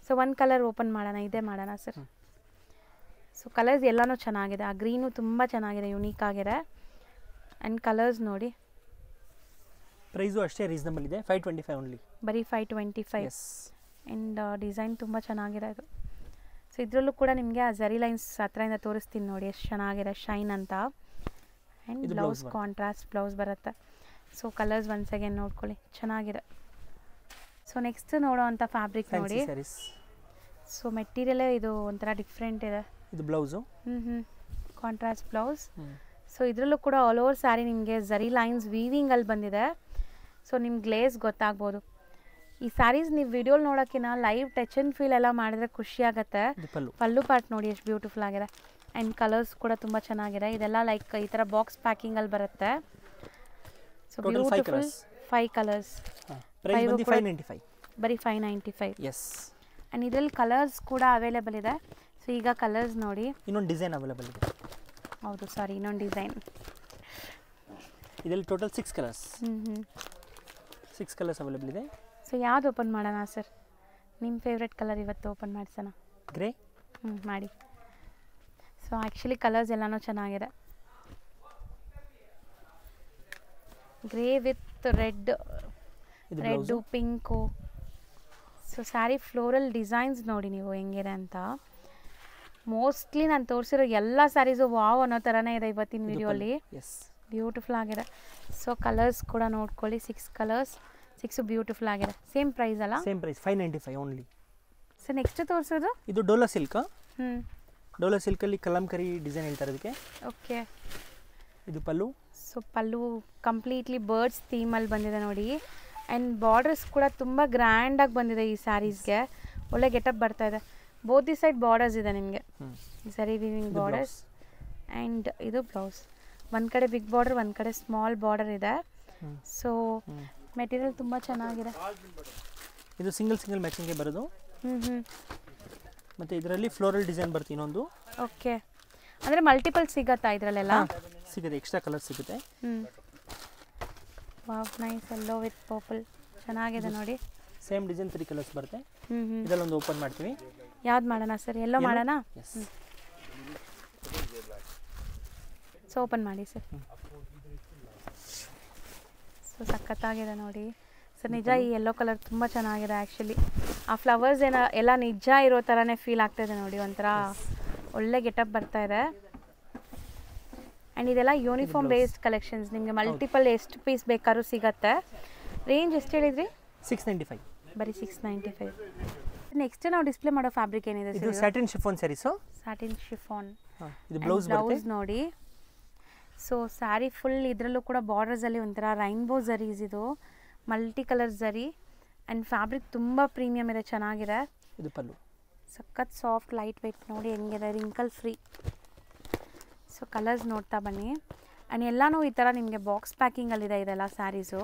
Speaker 2: ಸೊ 1 ಕಲರ್ ಓಪನ್ ಮಾಡೋಣ, ಇದೇ ಮಾಡೋಣ ಸರ್. ಸೊ ಕಲರ್ಸ್ ಎಲ್ಲನೂ ಚೆನ್ನಾಗಿದೆ. ಆ ಗ್ರೀನು ತುಂಬ ಚೆನ್ನಾಗಿದೆ, ಯುನೀಕ್ ಆಗಿದೆ. ಆ್ಯಂಡ್ ಕಲರ್ಸ್ ನೋಡಿ.
Speaker 3: ಪ್ರೈಸು ಅಷ್ಟೇ ರೀಸನಬಲ್ ಇದೆ, 525 ಓನ್ಲಿ, ಬರೀ
Speaker 2: 525. ಆ್ಯಂಡ್ ಡಿಸೈನ್ ತುಂಬ ಚೆನ್ನಾಗಿದೆ ಇದು. ಸೊ ಇದರಲ್ಲೂ ಕೂಡ ನಿಮಗೆ ಆ ಝರಿ ಲೈನ್ಸ್ ಹತ್ರದಿಂದ ತೋರಿಸ್ತೀನಿ ನೋಡಿ ಎಷ್ಟು ಚೆನ್ನಾಗಿದೆ, ಶೈನ್ ಅಂತ. ಆ್ಯಂಡ್ ಬ್ಲೌಸ್ ಕಾಂಟ್ರಾಸ್ಟ್ ಬ್ಲೌಸ್ ಬರುತ್ತೆ. ಸೊ ಕಲರ್ಸ್ ಒನ್ಸ್ ಅಗೇನ್ ನೋಡ್ಕೊಳ್ಳಿ, ಚೆನ್ನಾಗಿದೆ. ಸೊ ನೆಕ್ಸ್ಟ್ ನೋಡೋ ಅಂಥ ಫ್ಯಾಬ್ರಿಕ್ ನೋಡಿ. ಸೊ ಮೆಟೀರಿಯಲೇ ಇದು ಒಂಥರ ಡಿಫ್ರೆಂಟ್ ಇದೆ.
Speaker 3: ಇದು ಬ್ಲೌಸು.
Speaker 2: Contrast blouse. ಸೊ ಇದರಲ್ಲೂ ಕೂಡ ಆಲ್ ಓವರ್ ಸ್ಯಾರಿ ನಿಮಗೆ ಝರಿ ಲೈನ್ಸ್ ವೀವಿಂಗಲ್ಲಿ ಬಂದಿದೆ. ಸೊ ನಿಮ್ಗೆ ಗ್ಲೇಸ್ ಗೊತ್ತಾಗ್ಬೋದು. ಈ ಸ್ಯಾರೀಸ್ ನೀವು ವಿಡಿಯೋಲಿ ನೋಡೋಕ್ಕಿಂತ ಲೈವ್ ಟಚ್ ಆ್ಯಂಡ್ ಫೀಲ್ ಎಲ್ಲ ಮಾಡಿದ್ರೆ ಖುಷಿ ಆಗುತ್ತೆ. ಪಲ್ಲು ಪಾರ್ಟ್ ನೋಡಿ ಎಷ್ಟು ಬ್ಯೂಟಿಫುಲ್ ಆಗಿದೆ. ಆ್ಯಂಡ್ ಕಲರ್ಸ್ ಕೂಡ ತುಂಬ ಚೆನ್ನಾಗಿದೆ. ಇದೆಲ್ಲ ಲೈಕ್ ಈ ಥರ ಬಾಕ್ಸ್ ಪ್ಯಾಕಿಂಗಲ್ಲಿ ಬರುತ್ತೆ. ಸೊ ಬ್ಯೂಟಿಫುಲ್ 5 ಕಲರ್ಸ್, ಬರೀ 595. ಆ್ಯಂಡ್ ಇದರಲ್ಲಿ ಕಲರ್ಸ್ ಕೂಡ ಅವೈಲೇಬಲ್ ಇದೆ. ಸೊ ಈಗ ಕಲರ್ಸ್ ನೋಡಿ.
Speaker 3: ಇನ್ನೊಂದು ಡಿಸೈನ್ ಅವೈಲೇಬಲ್ ಇದೆ.
Speaker 2: ಹೌದು, ಸಾರಿ, ಇನ್ನೊಂದು ಡಿಸೈನ್.
Speaker 3: ಇದರಲ್ಲಿ ಟೋಟಲ್ 6 ಕಲರ್ಸ್. 6 ಕಲರ್ಸ್ ಅವೈಲೇಬಲ್ ಇದೆ.
Speaker 2: ಸೊ ಯಾವ್ದು ಓಪನ್ ಮಾಡೋಣ ಸರ್? ನಿಮ್ಮ ಫೇವ್ರೆಟ್ ಕಲರ್ ಇವತ್ತು ಓಪನ್ ಮಾಡಿಸೋಣ.
Speaker 3: ಗ್ರೇ.
Speaker 2: ಮಾಡಿ. ಸೊ ಆ್ಯಕ್ಚುಲಿ ಕಲರ್ಸ್ ಎಲ್ಲನೂ ಚೆನ್ನಾಗಿದೆ. Grey with red, pink. So sari floral designs ನೋಡಿ ನೀವು ಹೆಂಗಿದೆ ಅಂತ. ಮೋಸ್ಟ್ಲಿ ನಾನು ತೋರಿಸಿರೋ ಎಲ್ಲ ಸ್ಯಾರೀಸು ವಾವ್ ಅನ್ನೋ ಥರನೇ ಇದೆ ಇವತ್ತಿನ ವಿಡಿಯೋಲಿ. ಬ್ಯೂಟಿಫುಲ್ ಆಗಿದೆ. ಸೊ ಕಲರ್ಸ್ ಕೂಡ ನೋಡ್ಕೊಳ್ಳಿ, 6 ಕಲರ್ಸ್, 6 ಬ್ಯೂಟಿಫುಲ್ ಆಗಿದೆ. ಸೇಮ್ ಪ್ರೈಸ್ ಅಲ್ಲ?
Speaker 3: Same price, 595 only.
Speaker 2: So next ತೋರಿಸೋದು
Speaker 3: ಇದು ಡೋಲಾ ಸಿಲ್ಕ್. ಡೋಲಾ ಸಿಲ್ಕಲ್ಲಿ ಕಲಂಕರಿ ಡಿಸೈನ್ ಹೇಳ್ತಾರೆ ಇದಕ್ಕೆ.
Speaker 2: ಓಕೆ.
Speaker 3: ಇದು pallu.
Speaker 2: So pallu completely birds ಥೀಮಲ್ಲಿ ಬಂದಿದೆ ನೋಡಿ. ಆ್ಯಂಡ್ ಬಾರ್ಡರ್ಸ್ ಕೂಡ ತುಂಬ ಗ್ರ್ಯಾಂಡಾಗಿ ಬಂದಿದೆ ಈ ಸ್ಯಾರೀಸ್ಗೆ. ಒಳ್ಳೆ ಗೆಟಪ್ ಬರ್ತಾ ಇದೆ. ಬೋತ್ ದಿ ಸೈಡ್ ಬಾರ್ಡರ್ಸ್ ಇದೆ ನಿಮಗೆ, ಝರಿ ವೀವಿಂಗ್ ಬಾರ್ಡರ್ಸ್. ಆ್ಯಂಡ್ ಇದು ಬ್ಲೌಸ್. ಒಂದು ಕಡೆ ಬಿಗ್ ಬಾರ್ಡರ್, ಒಂದು ಕಡೆ ಸ್ಮಾಲ್ ಬಾರ್ಡರ್ ಇದೆ. ಸೊ ಮೆಟೀರಿಯಲ್ ತುಂಬ ಚೆನ್ನಾಗಿದೆ.
Speaker 3: ಇದು ಸಿಂಗಲ್ ಮ್ಯಾಚಿಂಗ್ಗೆ ಬರೋದು. ಮತ್ತು ಇದರಲ್ಲಿ ಫ್ಲೋರಲ್ ಡಿಸೈನ್ ಬರುತ್ತೆ ಇನ್ನೊಂದು.
Speaker 2: ಓಕೆ, ಅಂದರೆ ಮಲ್ಟಿಪಲ್ ಸಿಗತ್ತಾ ಇದರಲ್ಲೆಲ್ಲ?
Speaker 3: ಸಿಗುತ್ತೆ, ಎಕ್ಸ್ಟ್ರಾ ಕಲರ್ ಸಿಗುತ್ತೆ.
Speaker 2: Wow, nice. Yellow with purple ಚೆನ್ನಾಗಿದೆ ನೋಡಿ.
Speaker 3: ಸೇಮ್ ಡಿಸೈನ್ 3 ಕಲರ್ಸ್ ಬರುತ್ತೆ. ಇದರಲ್ಲೊಂದು ಓಪನ್ ಮಾಡ್ತೀವಿ.
Speaker 2: ಯಾವ್ದು ಮಾಡೋಣ ಸರ್? ಎಲ್ಲೋ ಮಾಡೋಣ? ಸೊ ಓಪನ್ ಮಾಡಿ ಸರ್. ಸೊ ಸಖತ್ತಾಗಿದೆ ನೋಡಿ ಸರ್. ನಿಜ ಈ ಯೆಲ್ಲೋ ಕಲರ್ ತುಂಬ ಚೆನ್ನಾಗಿದೆ ಆ್ಯಕ್ಚುಲಿ. ಆ ಫ್ಲವರ್ಸ್ ಎಲ್ಲ ನಿಜ ಇರೋ ಥರನೇ ಫೀಲ್ ಆಗ್ತಾಯಿದೆ ನೋಡಿ. ಒಂಥರ ಒಳ್ಳೆ ಗೆಟಪ್ ಬರ್ತಾ ಇದೆ. ಆ್ಯಂಡ್ ಇದೆಲ್ಲ ಯೂನಿಫಾರ್ಮ್ ಬೇಸ್ಡ್ ಕಲೆಕ್ಷನ್ಸ್. ನಿಮಗೆ ಮಲ್ಟಿಪಲ್ ಎಷ್ಟು ಪೀಸ್ ಬೇಕಾದ್ರೂ ಸಿಗತ್ತೆ. ರೇಂಜ್ ಎಷ್ಟು ಹೇಳಿದ್ರಿ?
Speaker 3: 695.
Speaker 2: ಬರೀ 695. ನೆಕ್ಸ್ಟ್ ನಾವು ಡಿಸ್ಪ್ಲೇ ಮಾಡೋ ಫ್ಯಾಬ್ರಿಕ್ ಏನಿದೆ?
Speaker 3: ಇದು satin chiffon saris.
Speaker 2: Satin chiffon.
Speaker 3: ಇದು ಬ್ಲೌಸ್
Speaker 2: ನೋಡಿ. ಸೊ ಸ್ಯಾರಿ ಫುಲ್ ಇದರಲ್ಲೂ ಕೂಡ ಬಾರ್ಡರ್ಸಲ್ಲಿ ಒಂಥರ ರೈನ್ಬೋ ಝರೀಸ್ ಇದು multi colour zari and fabric ತುಂಬ ಪ್ರೀಮಿಯಮ್ ಇದೆ, ಚೆನ್ನಾಗಿದೆ.
Speaker 3: ಇದು ಪಲ್ಲು.
Speaker 2: ಸಖತ್ ಸಾಫ್ಟ್ ಲೈಟ್ ವೆಯ್ಟ್ ನೋಡಿ ಹೆಂಗಿದೆ, ರಿಂಕಲ್ ಫ್ರೀ. ಸೊ ಕಲರ್ಸ್ ನೋಡ್ತಾ ಬನ್ನಿ. ಆ್ಯಂಡ್ ಎಲ್ಲನೂ ಈ ಥರ ನಿಮಗೆ ಬಾಕ್ಸ್ ಪ್ಯಾಕಿಂಗಲ್ಲಿದೆ ಇದೆಲ್ಲ ಸ್ಯಾರೀಸು.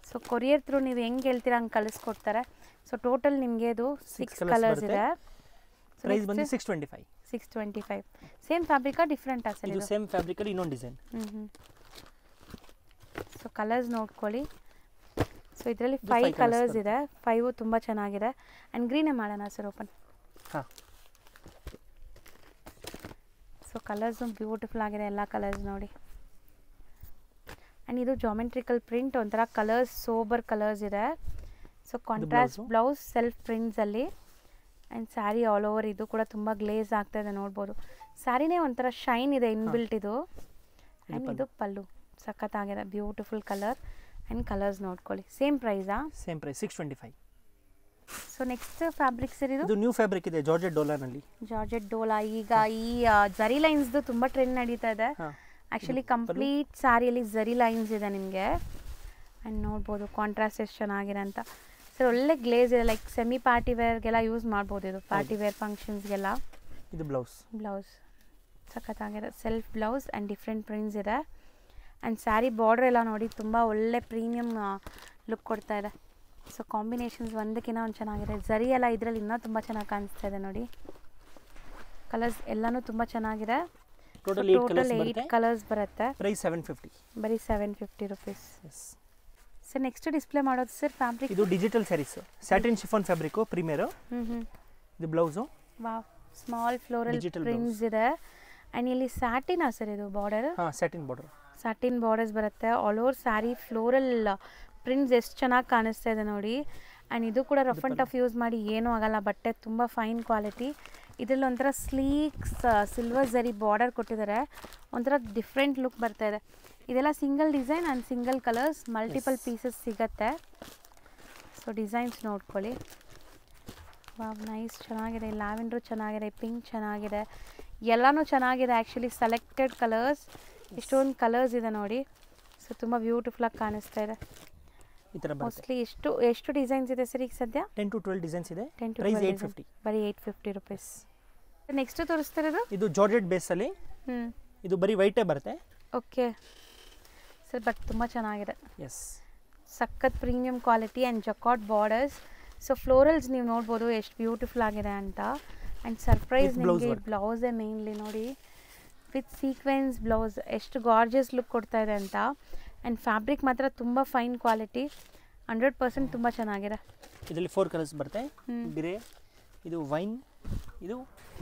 Speaker 2: ಸೊ ಕೊರಿಯರ್ ಥ್ರೂ ನೀವು ಹೆಂಗೆ ಹೇಳ್ತೀರಾ ಹಂಗೆ ಕಳಿಸ್ಕೊಡ್ತಾರೆ. ಸೊ ಟೋಟಲ್ ನಿಮಗೆ ಇದು 6 ಕಲರ್ಸ್ ಇದೆ.
Speaker 3: ಪ್ರೈಸ್ ಬಂದು 625.
Speaker 2: 625. ಸೇಮ್ ಫ್ಯಾಬ್ರಿಕಾ ಡಿಫ್ರೆಂಟಾ ಸರ್?
Speaker 3: ಇದು ಸೇಮ್ ಫ್ಯಾಬ್ರಿಕಲ್ಲಿ ಇನ್ನೊಂದು ಡಿಸೈನ್.
Speaker 2: ಸೊ ಕಲರ್ಸ್ ನೋಡ್ಕೊಳ್ಳಿ. ಸೊ ಇದರಲ್ಲಿ 5 ಕಲರ್ಸ್ ಇದೆ, 5 ತುಂಬ ಚೆನ್ನಾಗಿದೆ. ಆ್ಯಂಡ್ ಗ್ರೀನೇ ಮಾಡೋಣ ಸರ್ ಓಪನ್.
Speaker 3: ಹಾಂ.
Speaker 2: ಸೊ ಕಲರ್ಸು ಬ್ಯೂಟಿಫುಲ್ ಆಗಿದೆ, ಎಲ್ಲ ಕಲರ್ಸ್ ನೋಡಿ. ಆ್ಯಂಡ್ ಇದು ಜಾಮೆಟ್ರಿಕಲ್ ಪ್ರಿಂಟ್, ಒಂಥರ ಕಲರ್ಸ್ ಸೋಬರ್ ಕಲರ್ಸ್ ಇದೆ. ಸೊ ಕಾಂಟ್ರಾಸ್ಟ್ ಬ್ಲೌಸ್ ಸೆಲ್ಫ್ ಪ್ರಿಂಟ್ಸಲ್ಲಿ. ಆ್ಯಂಡ್ ಸ್ಯಾರಿ ಆಲ್ ಓವರ್ ಇದು ಕೂಡ ತುಂಬ ಗ್ಲೇಸ್ ಆಗ್ತಾ ಇದೆ ನೋಡ್ಬೋದು. ಸ್ಯಾರಿನೇ ಒಂಥರ ಶೈನ್ ಇದೆ ಇನ್ಬಿಲ್ಟ್ ಇದು. ಆ್ಯಂಡ್ ಇದು ಪಲ್ಲು ಸಖತ್ತಾಗಿದೆ, ಬ್ಯೂಟಿಫುಲ್ ಕಲರ್. ಆ್ಯಂಡ್ ಕಲರ್ಸ್ ನೋಡ್ಕೊಳ್ಳಿ. ಸೇಮ್ ಪ್ರೈಸಾ?
Speaker 3: Same price 625.
Speaker 2: So next fabric sir ಇದು
Speaker 3: ನ್ಯೂ ಫ್ಯಾಬ್ರಿಕ್ ಇದೆ ಜಾರ್ಜೆಟ್ ಡೋಲಾನಲ್ಲಿ.
Speaker 2: ಜಾರ್ಜೆಟ್ ಡೋಲಾ ಈಗ ಈ ಝರಿ ಲೈನ್ಸ್ದು ತುಂಬ ಟ್ರೆಂಡ್ ನಡೀತಾ ಇದೆ. ಆ್ಯಕ್ಚುಲಿ ಕಂಪ್ಲೀಟ್ ಸ್ಯಾರಿಯಲ್ಲಿ ಝರಿ ಲೈನ್ಸ್ ಇದೆ ನಿಮಗೆ. ಆ್ಯಂಡ್ ನೋಡ್ಬೋದು ಕಾಂಟ್ರಾಸ್ಟ್ ಎಷ್ಟು ಚೆನ್ನಾಗಿದೆ ಅಂತ. ಸರ್ ಒಳ್ಳೆ ಗ್ಲೇಸ್ ಇದೆ, ಲೈಕ್ ಸೆಮಿ ಪಾರ್ಟಿ ವೇರ್ಗೆಲ್ಲ ಯೂಸ್ ಮಾಡ್ಬೋದು ಇದು, ಪಾರ್ಟಿ ವೇರ್ ಫಂಕ್ಷನ್ಸ್ಗೆಲ್ಲ.
Speaker 3: ಇದು ಬ್ಲೌಸ್
Speaker 2: ಸಖತ್ತಾಗಿದೆ, self blouse and different prints ಇದೆ. ಆ್ಯಂಡ್ ಸ್ಯಾರಿ ಬಾರ್ಡ್ರ್ ಎಲ್ಲ ನೋಡಿ ತುಂಬ ಒಳ್ಳೆ ಪ್ರೀಮಿಯಮ್ ಲುಕ್ ಕೊಡ್ತಾ ಇದೆ. ಸೊ ಕಾಂಬಿನೇಷನ್ಸ್ ಒಂದಕ್ಕಿಂತ ಒಂದು ಚೆನ್ನಾಗಿದೆ. ಝರಿ ಎಲ್ಲ ಇದರಲ್ಲಿ ಇನ್ನೂ ತುಂಬ ಚೆನ್ನಾಗಿ ಕಾಣಿಸ್ತಾ ಇದೆ ನೋಡಿ. ಕಲರ್ಸ್ ಎಲ್ಲನೂ ತುಂಬ ಚೆನ್ನಾಗಿದೆ.
Speaker 3: ಟೋಟಲ್
Speaker 2: 8 ಕಲರ್ಸ್ ಬರುತ್ತೆ.
Speaker 3: ಪ್ರೈಸ್ 750.
Speaker 2: ಬರೀ 750 ರುಪೀಸ್. ಸರ್ ನೆಕ್ಸ್ಟ್ ಡಿಸ್ಪ್ಲೇ ಮಾಡೋದು ಸರ್ ಫ್ಯಾಬ್ರಿಕ್
Speaker 3: ಇದು digital saris, satin chiffon fabric premier. ಇದು blouse.
Speaker 2: Wow, small floral prints ಇದೆ. ಆ್ಯಂಡ್ ಇಲ್ಲಿ ಸ್ಯಾಟಿನಾ ಸರ್ ಇದು ಬಾರ್ಡರ್?
Speaker 3: ಹಾಂ, ಸ್ಯಾಟಿನ್ ಬಾರ್ಡರ್.
Speaker 2: ಸ್ಯಾಟಿನ್ ಬಾರ್ಡರ್ಸ್ ಬರುತ್ತೆ. All over sari floral prints ಎಷ್ಟು ಚೆನ್ನಾಗಿ ಕಾಣಿಸ್ತಾ ಇದೆ ನೋಡಿ. ಆ್ಯಂಡ್ ಇದು ಕೂಡ ರಫ್ ಆ್ಯಂಡ್ ಟಫ್ ಯೂಸ್ ಮಾಡಿ ಏನೂ ಆಗಲ್ಲ, ಬಟ್ಟೆ ತುಂಬ ಫೈನ್ ಕ್ವಾಲಿಟಿ. ಇದರಲ್ಲಿ ಒಂಥರ ಸ್ಲೀಕ್ಸ್ ಸಿಲ್ವರ್ ಝರಿ ಬಾರ್ಡರ್ ಕೊಟ್ಟಿದ್ದಾರೆ, ಒಂಥರ ಡಿಫ್ರೆಂಟ್ ಲುಕ್ ಬರ್ತಾ ಇದೆ. ಇದೆಲ್ಲ single design and single colours, multiple pieces ಸಿಗುತ್ತೆ. ಸೊ ಡಿಸೈನ್ಸ್ ನೋಡ್ಕೊಳ್ಳಿ. ವಾವ್, ನೈಸ್, ಚೆನ್ನಾಗಿದೆ. ಲ್ಯಾವೆಂಡ್ರು ಚೆನ್ನಾಗಿದೆ, ಪಿಂಕ್ ಚೆನ್ನಾಗಿದೆ, ಎಲ್ಲನೂ ಚೆನ್ನಾಗಿದೆ. ಆ್ಯಕ್ಚುಲಿ ಸೆಲೆಕ್ಟೆಡ್ ಕಲರ್ಸ್, ಇಷ್ಟೊಂದು ಕಲರ್ಸ್ ಇದೆ ನೋಡಿ. ಸೊ ತುಂಬ ಬ್ಯೂಟಿಫುಲ್ಲಾಗಿ ಕಾಣಿಸ್ತಾ ಇದೆ. ಮೋಸ್ಟ್ಲಿ ಎಷ್ಟು ಡಿಸೈನ್ಸ್ ಇದೆ ಸರ್ ಈಗ ಸದ್ಯ?
Speaker 3: 10 to 12 ಡಿಸೈನ್ಸ್ ಇದೆ.
Speaker 2: 10 to
Speaker 3: 12
Speaker 2: 850. ಬರೀ 850 ರುಪೀಸ್. ನೆಕ್ಸ್ಟ್ ತೋರಿಸ್ತಿರೋದು
Speaker 3: ಇದು ಜಾರ್ಜೆಟ್ ಬೇಸಲ್ಲಿ. ಇದು ಬರೀ ವೈಟೇ ಬರುತ್ತೆ.
Speaker 2: ಓಕೆ ಸರ್, ಬಟ್ ತುಂಬ ಚೆನ್ನಾಗಿದೆ.
Speaker 3: ಎಸ್,
Speaker 2: ಸಖತ್ premium quality and jacquard borders. So florals ನೀವು ನೋಡ್ಬೋದು ಎಷ್ಟು ಬ್ಯೂಟಿಫುಲ್ ಆಗಿದೆ ಅಂತ. ಆ್ಯಂಡ್ ಸರ್ಪ್ರೈಸ್ ನಿಮಗೆ ಬ್ಲೌಸೇ ಮೇನ್ಲಿ ನೋಡಿ, ವಿತ್ ಸೀಕ್ವೆನ್ಸ್ ಬ್ಲೌಸ್ ಎಷ್ಟು ಗಾರ್ಜಿಯಸ್ ಲುಕ್ ಕೊಡ್ತಾ ಇದೆ ಅಂತ. ಆ್ಯಂಡ್ ಫ್ಯಾಬ್ರಿಕ್ ಮಾತ್ರ ತುಂಬ ಫೈನ್ ಕ್ವಾಲಿಟಿ, 100% ತುಂಬ ಚೆನ್ನಾಗಿದೆ.
Speaker 3: ಇದರಲ್ಲಿ 4 ಕಲರ್ಸ್ ಬರುತ್ತೆ. ಗ್ರೇ, ಇದು ವೈನ್, ಇದು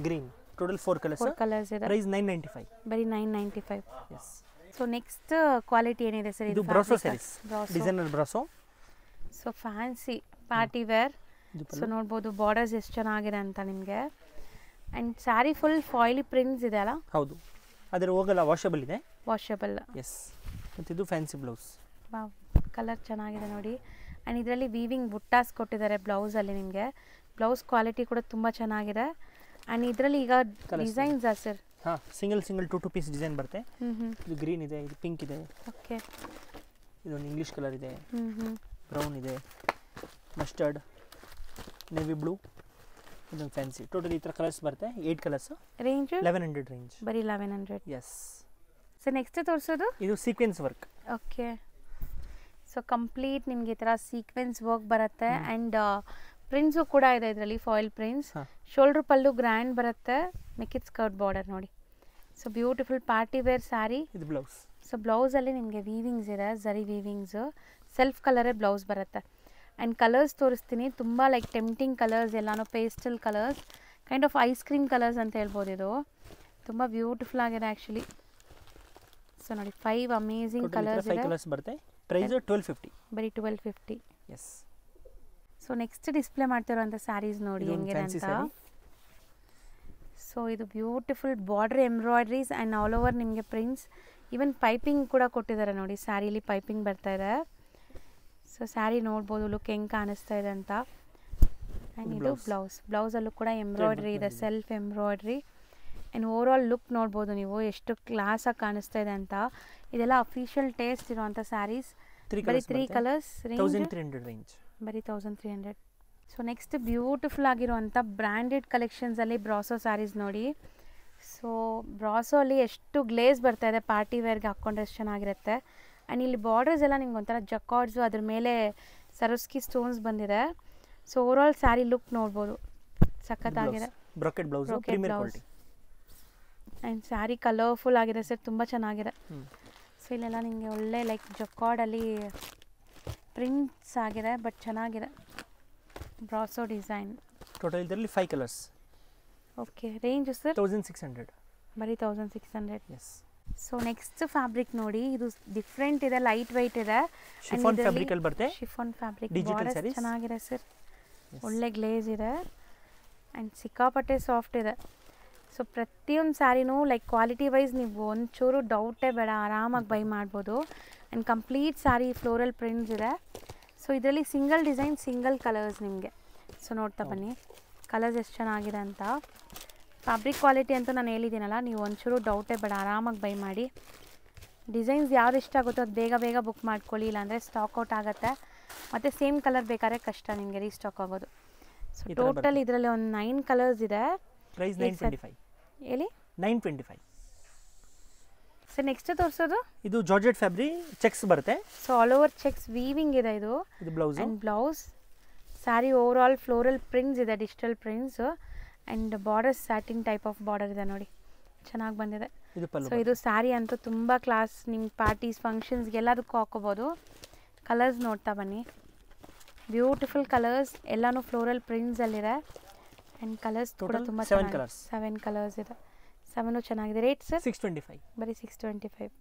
Speaker 3: ಗ್ರೀನ್. ಟೋಟಲ್ 4 ಕಲರ್ಸ್ ಇದೆ. ಪ್ರೈಸ್ 995.
Speaker 2: ಬರೀ 995.
Speaker 3: ಎಸ್.
Speaker 2: ಸೊ ನೆಕ್ಸ್ಟ್ ಕ್ವಾಲಿಟಿ ಏನಿದೆ ಸರ್?
Speaker 3: ಇದು brasso saris, designer brasso.
Speaker 2: So fancy party wear. So ನೋಡ್ಬೋದು ಬಾರ್ಡರ್ಸ್ ಎಷ್ಟು ಚೆನ್ನಾಗಿದೆ ಅಂತ ನಿಮಗೆ. And sari full foil prints ಇದೆ ಅಲ್ಲ?
Speaker 3: ಹೌದು, ಅದರ ಹೋಗಲ್ಲ, ವಾಷಬಲ್ ಇದೆ.
Speaker 2: ವಾಷಬಲ್.
Speaker 3: ಎಸ್. ಮತ್ತು ಇದು ಫ್ಯಾನ್ಸಿ ಬ್ಲೌಸ್.
Speaker 2: ವಾವ್, ಕಲರ್ ಚೆನ್ನಾಗಿದೆ ನೋಡಿ. ಆ್ಯಂಡ್ ಇದರಲ್ಲಿ ವೀವಿಂಗ್ ಬುಟ್ಟಾಸ್ ಕೊಟ್ಟಿದ್ದಾರೆ ಬ್ಲೌಸಲ್ಲಿ ನಿಮಗೆ. ಬ್ಲೌಸ್ ಕ್ವಾಲಿಟಿ ಕೂಡ ತುಂಬ ಚೆನ್ನಾಗಿದೆ. ಆ್ಯಂಡ್ ಇದರಲ್ಲಿ ಈಗ ಡಿಸೈನ್ಸಾ ಸರ್?
Speaker 3: ಹಾಂ, ಸಿಂಗಲ್ 2 ಪೀಸ್ ಡಿಸೈನ್ ಬರುತ್ತೆ. ಇದು ಗ್ರೀನ್ ಇದೆ, ಇದು ಪಿಂಕ್ ಇದೆ.
Speaker 2: ಓಕೆ.
Speaker 3: ಇದೊಂದು ಇಂಗ್ಲೀಷ್ ಕಲರ್ ಇದೆ, ಬ್ರೌನ್ ಇದೆ, ಮಸ್ಟರ್ಡ್, ನೇವಿ ಬ್ಲೂ, ಇದೊಂದು ಫ್ಯಾನ್ಸಿ. ಟೋಟಲ್ ಈ ಥರ ಕಲರ್ಸ್ ಬರುತ್ತೆ. 8 ಕಲರ್ಸ್.
Speaker 2: Range
Speaker 3: 1100 range.
Speaker 2: ಬರೀ 1100.
Speaker 3: ಎಸ್.
Speaker 2: ಸೊ ನೆಕ್ಸ್ಟ್ ತೋರಿಸೋದು
Speaker 3: ಇದು sequence work.
Speaker 2: Okay. So complete ನಿಮಗೆ ಈ ಥರ ಸೀಕ್ವೆನ್ಸ್ ವರ್ಕ್ ಬರುತ್ತೆ. ಆ್ಯಂಡ್ ಪ್ರಿಂಟ್ಸು ಕೂಡ ಇದೆ ಇದರಲ್ಲಿ, foil prints. Shoulder pallu grand ಬರುತ್ತೆ, ಮಿಕ್ಕಿದ್ ಸ್ಕರ್ಟ್ ಬಾರ್ಡರ್ ನೋಡಿ. So beautiful party wear sari.
Speaker 3: ಇದು ಬ್ಲೌಸ್.
Speaker 2: ಸೊ ಬ್ಲೌಸಲ್ಲಿ ನಿಮಗೆ ವೀವಿಂಗ್ಸ್ ಇದೆ, ಝರಿ ವೀವಿಂಗ್ಸು. ಸೆಲ್ಫ್ ಕಲರೇ ಬ್ಲೌಸ್ ಬರುತ್ತೆ. ಆ್ಯಂಡ್ ಕಲರ್ಸ್ ತೋರಿಸ್ತೀನಿ, ತುಂಬ ಲೈಕ್ ಟೆಂಪ್ಟಿಂಗ್ ಕಲರ್ಸ್, ಎಲ್ಲಾನು pastel colours, kind of ice cream colours ಅಂತ ಹೇಳ್ಬೋದು. ಇದು ತುಂಬ ಬ್ಯೂಟಿಫುಲ್ ಆಗಿದೆ ಆ್ಯಕ್ಚುಲಿ. ಸೊ ನೋಡಿ 5 ಅಮೇಝಿಂಗ್ ಕಲರ್ಸ್ ಇದೆ.
Speaker 3: ಕಲರ್ಸ್ ಬರುತ್ತೆ. ಪ್ರೈಸ್ 1250.
Speaker 2: ಬರೀ 1250.
Speaker 3: ಎಸ್.
Speaker 2: ಸೊ ನೆಕ್ಸ್ಟ್ ಡಿಸ್ಪ್ಲೇ ಮಾಡ್ತಿರೋಂಥ ಸ್ಯಾರೀಸ್ ನೋಡಿ ಹೆಂಗಿದೆ ಅಂತ. ಸೊ ಇದು beautiful border embroideries and all over ನಿಮಗೆ ಪ್ರಿಂಟ್ಸ್. ಈವನ್ ಪೈಪಿಂಗ್ ಕೂಡ ಕೊಟ್ಟಿದ್ದಾರೆ ನೋಡಿ, ಸ್ಯಾರಿಲಿ ಪೈಪಿಂಗ್ ಬರ್ತಾ ಇದೆ. ಸೊ ಸ್ಯಾರಿ ನೋಡ್ಬೋದು ಲುಕ್ ಹೆಂಗೆ ಕಾಣಿಸ್ತಾ ಇದೆ ಅಂತ. ಆ್ಯಂಡ್ ಇದು ಬ್ಲೌಸಲ್ಲೂ ಕೂಡ ಎಂಬ್ರಾಯ್ಡ್ರಿ ಇದೆ, self embroidery. And over all look ನೋಡ್ಬೋದು ನೀವು ಎಷ್ಟು ಕ್ಲಾಸಾಗಿ ಕಾಣಿಸ್ತಾ ಇದೆ ಅಂತ. ಇದೆಲ್ಲ ಅಫಿಷಿಯಲ್ ಟೇಸ್ಟ್ ಇರುವಂಥ ಸ್ಯಾರೀಸ್. ಬರೀ 3 ಕಲರ್ಸ್, ರೇಂಜ್
Speaker 3: 1300 ರೇಂಜ್,
Speaker 2: ಬರೀ 1300. ಸೊ ನೆಕ್ಸ್ಟ್ ಬ್ಯೂಟಿಫುಲ್ ಆಗಿರುವಂಥ ಬ್ರ್ಯಾಂಡೆಡ್ ಕಲೆಕ್ಷನ್ಸಲ್ಲಿ ಬ್ರಾಸೋ ಸ್ಯಾರೀಸ್ ನೋಡಿ. ಸೊ ಬ್ರಾಸೋ ಅಲ್ಲಿ ಎಷ್ಟು ಗ್ಲೇಸ್ ಬರ್ತಾ ಇದೆ, ಪಾರ್ಟಿ ವೇರ್ಗೆ ಹಾಕ್ಕೊಂಡ್ರೆ ಎಷ್ಟು ಚೆನ್ನಾಗಿರುತ್ತೆ. ಆ್ಯಂಡ್ ಇಲ್ಲಿ ಬಾರ್ಡರ್ಸ್ ಎಲ್ಲ ನಿಮ್ಗೆ ಒಂಥರ ಜಕಾರ್ಡ್ಸು, ಅದ್ರ ಮೇಲೆ ಸರಸ್ಕಿ ಸ್ಟೋನ್ಸ್ ಬಂದಿದೆ. So over all sari look ನೋಡ್ಬೋದು, ಸಖತ್ತಾಗಿದೆ.
Speaker 3: Brocade blouse, premier quality.
Speaker 2: And sari colourful ಆಗಿದೆ ಸರ್, ತುಂಬ ಚೆನ್ನಾಗಿದೆ. ಸೊ ಇಲ್ಲೆಲ್ಲ ನಿಮಗೆ ಒಳ್ಳೆ ಲೈಕ್ ಜಕಾರ್ಡಲ್ಲಿ ಪ್ರಿಂಟ್ಸ್ ಆಗಿದೆ, ಬಟ್ ಚೆನ್ನಾಗಿದೆ. Brasso design.
Speaker 3: ಟೋಟಲ್ ಇದರಲ್ಲಿ 5 ಕಲರ್ಸ್.
Speaker 2: ಓಕೆ, ರೇಂಜ್ ಸರ್
Speaker 3: 1600,
Speaker 2: ಬರೀ 1600.
Speaker 3: ಎಸ್.
Speaker 2: ಸೊ ನೆಕ್ಸ್ಟ್ ಫ್ಯಾಬ್ರಿಕ್ ನೋಡಿ, ಇದು ಡಿಫ್ರೆಂಟ್ ಇದೆ, ಲೈಟ್ ವೈಟ್ ಇದೆ.
Speaker 3: ಶಿಫಾನ್ ಫ್ಯಾಬ್ರಿಕ್ ಅಲ್ಲಿ ಬರುತ್ತೆ.
Speaker 2: ಶಿಫಾನ್ ಫ್ಯಾಬ್ರಿಕ್,
Speaker 3: ಡಿಜಿಟಲ್ ಸ್ಯಾರೀಸ್
Speaker 2: ಚೆನ್ನಾಗಿದೆ ಸರ್, ಒಳ್ಳೆ ಗ್ಲೇಸ್ ಇದೆ ಆ್ಯಂಡ್ ಸಿಕ್ಕಾಪಟ್ಟೆ ಸಾಫ್ಟ್ ಇದೆ. ಸೊ ಪ್ರತಿಯೊಂದು ಸ್ಯಾರಿನೂ ಲೈಕ್ ಕ್ವಾಲಿಟಿ ವೈಸ್ ನೀವು ಒಂಚೂರು ಡೌಟೇ ಬೇಡ, ಆರಾಮಾಗಿ ಬೈ ಮಾಡ್ಬೋದು. And complete sari floral prints ಇದೆ. ಸೊ ಇದರಲ್ಲಿ ಸಿಂಗಲ್ ಡಿಸೈನ್, ಸಿಂಗಲ್ ಕಲರ್ಸ್ ನಿಮಗೆ. ಸೊ ನೋಡ್ತಾ ಬನ್ನಿ ಕಲರ್ಸ್ ಎಷ್ಟು ಚೆನ್ನಾಗಿದೆ ಅಂತ. ಫ್ಯಾಬ್ರಿಕ್ ಕ್ವಾಲಿಟಿ ಅಂತೂ ನಾನು ಹೇಳಿದ್ದೀನಲ್ಲ, ನೀವು ಒಂಚೂರು ಡೌಟೇ ಬೇಡ, ಆರಾಮಾಗಿ ಬೈ ಮಾಡಿ. ಡಿಸೈನ್ಸ್ ಯಾವ್ದು ಇಷ್ಟ ಆಗುತ್ತೋ ಅದು ಬೇಗ ಬೇಗ ಬುಕ್ ಮಾಡ್ಕೊಳ್ಳಿ, ಇಲ್ಲಾಂದರೆ ಸ್ಟಾಕ್ ಔಟ್ ಆಗುತ್ತೆ. ಮತ್ತು ಸೇಮ್ ಕಲರ್ ಬೇಕಾದ್ರೆ ಕಷ್ಟ ನಿಮಗೆ ರೀಸ್ಟಾಕ್ ಆಗೋದು. ಸೊ ಟೋಟಲ್ ಇದರಲ್ಲಿ ಒಂದು 9 ಕಲರ್ಸ್ ಇದೆ.
Speaker 3: ಪ್ರೈಸ್ 925
Speaker 2: ಹೇಳಿ.
Speaker 3: 925.
Speaker 2: ಸೊ ನೆಕ್ಸ್ಟ್ ತೋರಿಸೋದು
Speaker 3: ಇದು ಜಾರ್ಜೆಟ್ ಫ್ಯಾಬ್ರಿಕ್, ಚೆಕ್ಸ್ ಬರುತ್ತೆ.
Speaker 2: So all over checks weaving ಇದೆ ಇದು.
Speaker 3: ಇದು blouse
Speaker 2: and blouse. Sari over all floral prints ಇದೆ, digital prints. And borders satin type of border ಇದೆ ನೋಡಿ, ಚೆನ್ನಾಗಿ ಬಂದಿದೆ. ಸೊ ಇದು ಸ್ಯಾರಿ ಅಂತೂ ತುಂಬ ಕ್ಲಾಸ್, ನಿಮ್ಮ ಪಾರ್ಟೀಸ್ ಫಂಕ್ಷನ್ಸ್ಗೆ ಎಲ್ಲದಕ್ಕೂ ಹಾಕೋಬೋದು. ಕಲರ್ಸ್ ನೋಡ್ತಾ ಬನ್ನಿ, ಬ್ಯೂಟಿಫುಲ್ ಕಲರ್ಸ್, ಎಲ್ಲನೂ ಫ್ಲೋರಲ್ ಪ್ರಿಂಟ್ಸಲ್ಲಿದೆ. ಆ್ಯಂಡ್ ಕಲರ್ಸ್ ಕೂಡ ತುಂಬ ಚೆನ್ನಾಗಿದೆ. 7 ಕಲರ್ಸ್ ಇದೆ, 7 ಚೆನ್ನಾಗಿದೆ. ರೇಟ್ ಸರ್
Speaker 3: 625,
Speaker 2: ಬರೀ 625.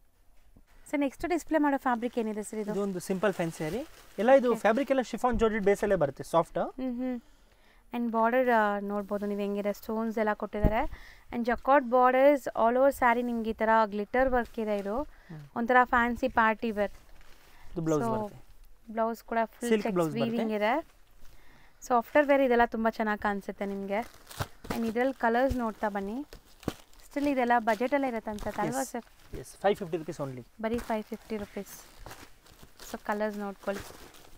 Speaker 2: ಸರ್ ನೆಕ್ಸ್ಟ್ ಡಿಸ್ಪ್ಲೇ ಮಾಡೋ ಫ್ಯಾಬ್ರಿಕ್ ಏನಿದೆ ಸರ್? ಇದು
Speaker 3: ಒಂದು ಸಿಂಪಲ್ ಫ್ಯಾನ್ಸಿ ಸ್ಯಾರಿ. ಎಲ್ಲ ಇದು ಫ್ಯಾಬ್ರಿಕ್ ಎಲ್ಲ ಶಿಫಾನ್ ಜಾರ್ಜೆಟ್ ಬೇಸಲ್ಲೇ ಬರುತ್ತೆ, ಸಾಫ್ಟ್.
Speaker 2: ಆ್ಯಂಡ್ ಬಾರ್ಡರ್ ನೋಡ್ಬೋದು ನೀವು ಹೆಂಗಿದೆ, ಸ್ಟೋನ್ಸ್ ಎಲ್ಲ ಕೊಟ್ಟಿದ್ದಾರೆ. And jacquard borders all over sari ನಿಮ್ಗೆ ಈ ಥರ ಗ್ಲಿಟರ್ ವರ್ಕ್ ಇದೆ. ಇದು ಒಂಥರ ಫ್ಯಾನ್ಸಿ ಪಾರ್ಟಿ ವೇರ್. ಬ್ಲೌಸ್ ಕೂಡ ಫುಲ್ ಚೆಕ್ಸ್ ವೀವಿಂಗ್ ಇದೆ. ಸೊ ಆಫ್ಟರ್ ವೇರ್ ಇದೆಲ್ಲ ತುಂಬ ಚೆನ್ನಾಗಿ ಕಾಣಿಸುತ್ತೆ ನಿಮಗೆ. ಆ್ಯಂಡ್ ಇದರಲ್ಲಿ ಕಲರ್ಸ್ ನೋಡ್ತಾ ಬನ್ನಿ. ಸ್ಟಿಲ್ ಇದೆಲ್ಲ ಬಜೆಟಲ್ಲೇ ಇರುತ್ತೆ ಅನ್ಸುತ್ತೆ ಅಲ್ವಾ ಸರ್?
Speaker 3: 550 rupees ಓನ್ಲಿ,
Speaker 2: ಬರೀ 550 rupees. ಸೊ ಕಲರ್ಸ್ ನೋಡ್ಕೊಳ್ಳಿ,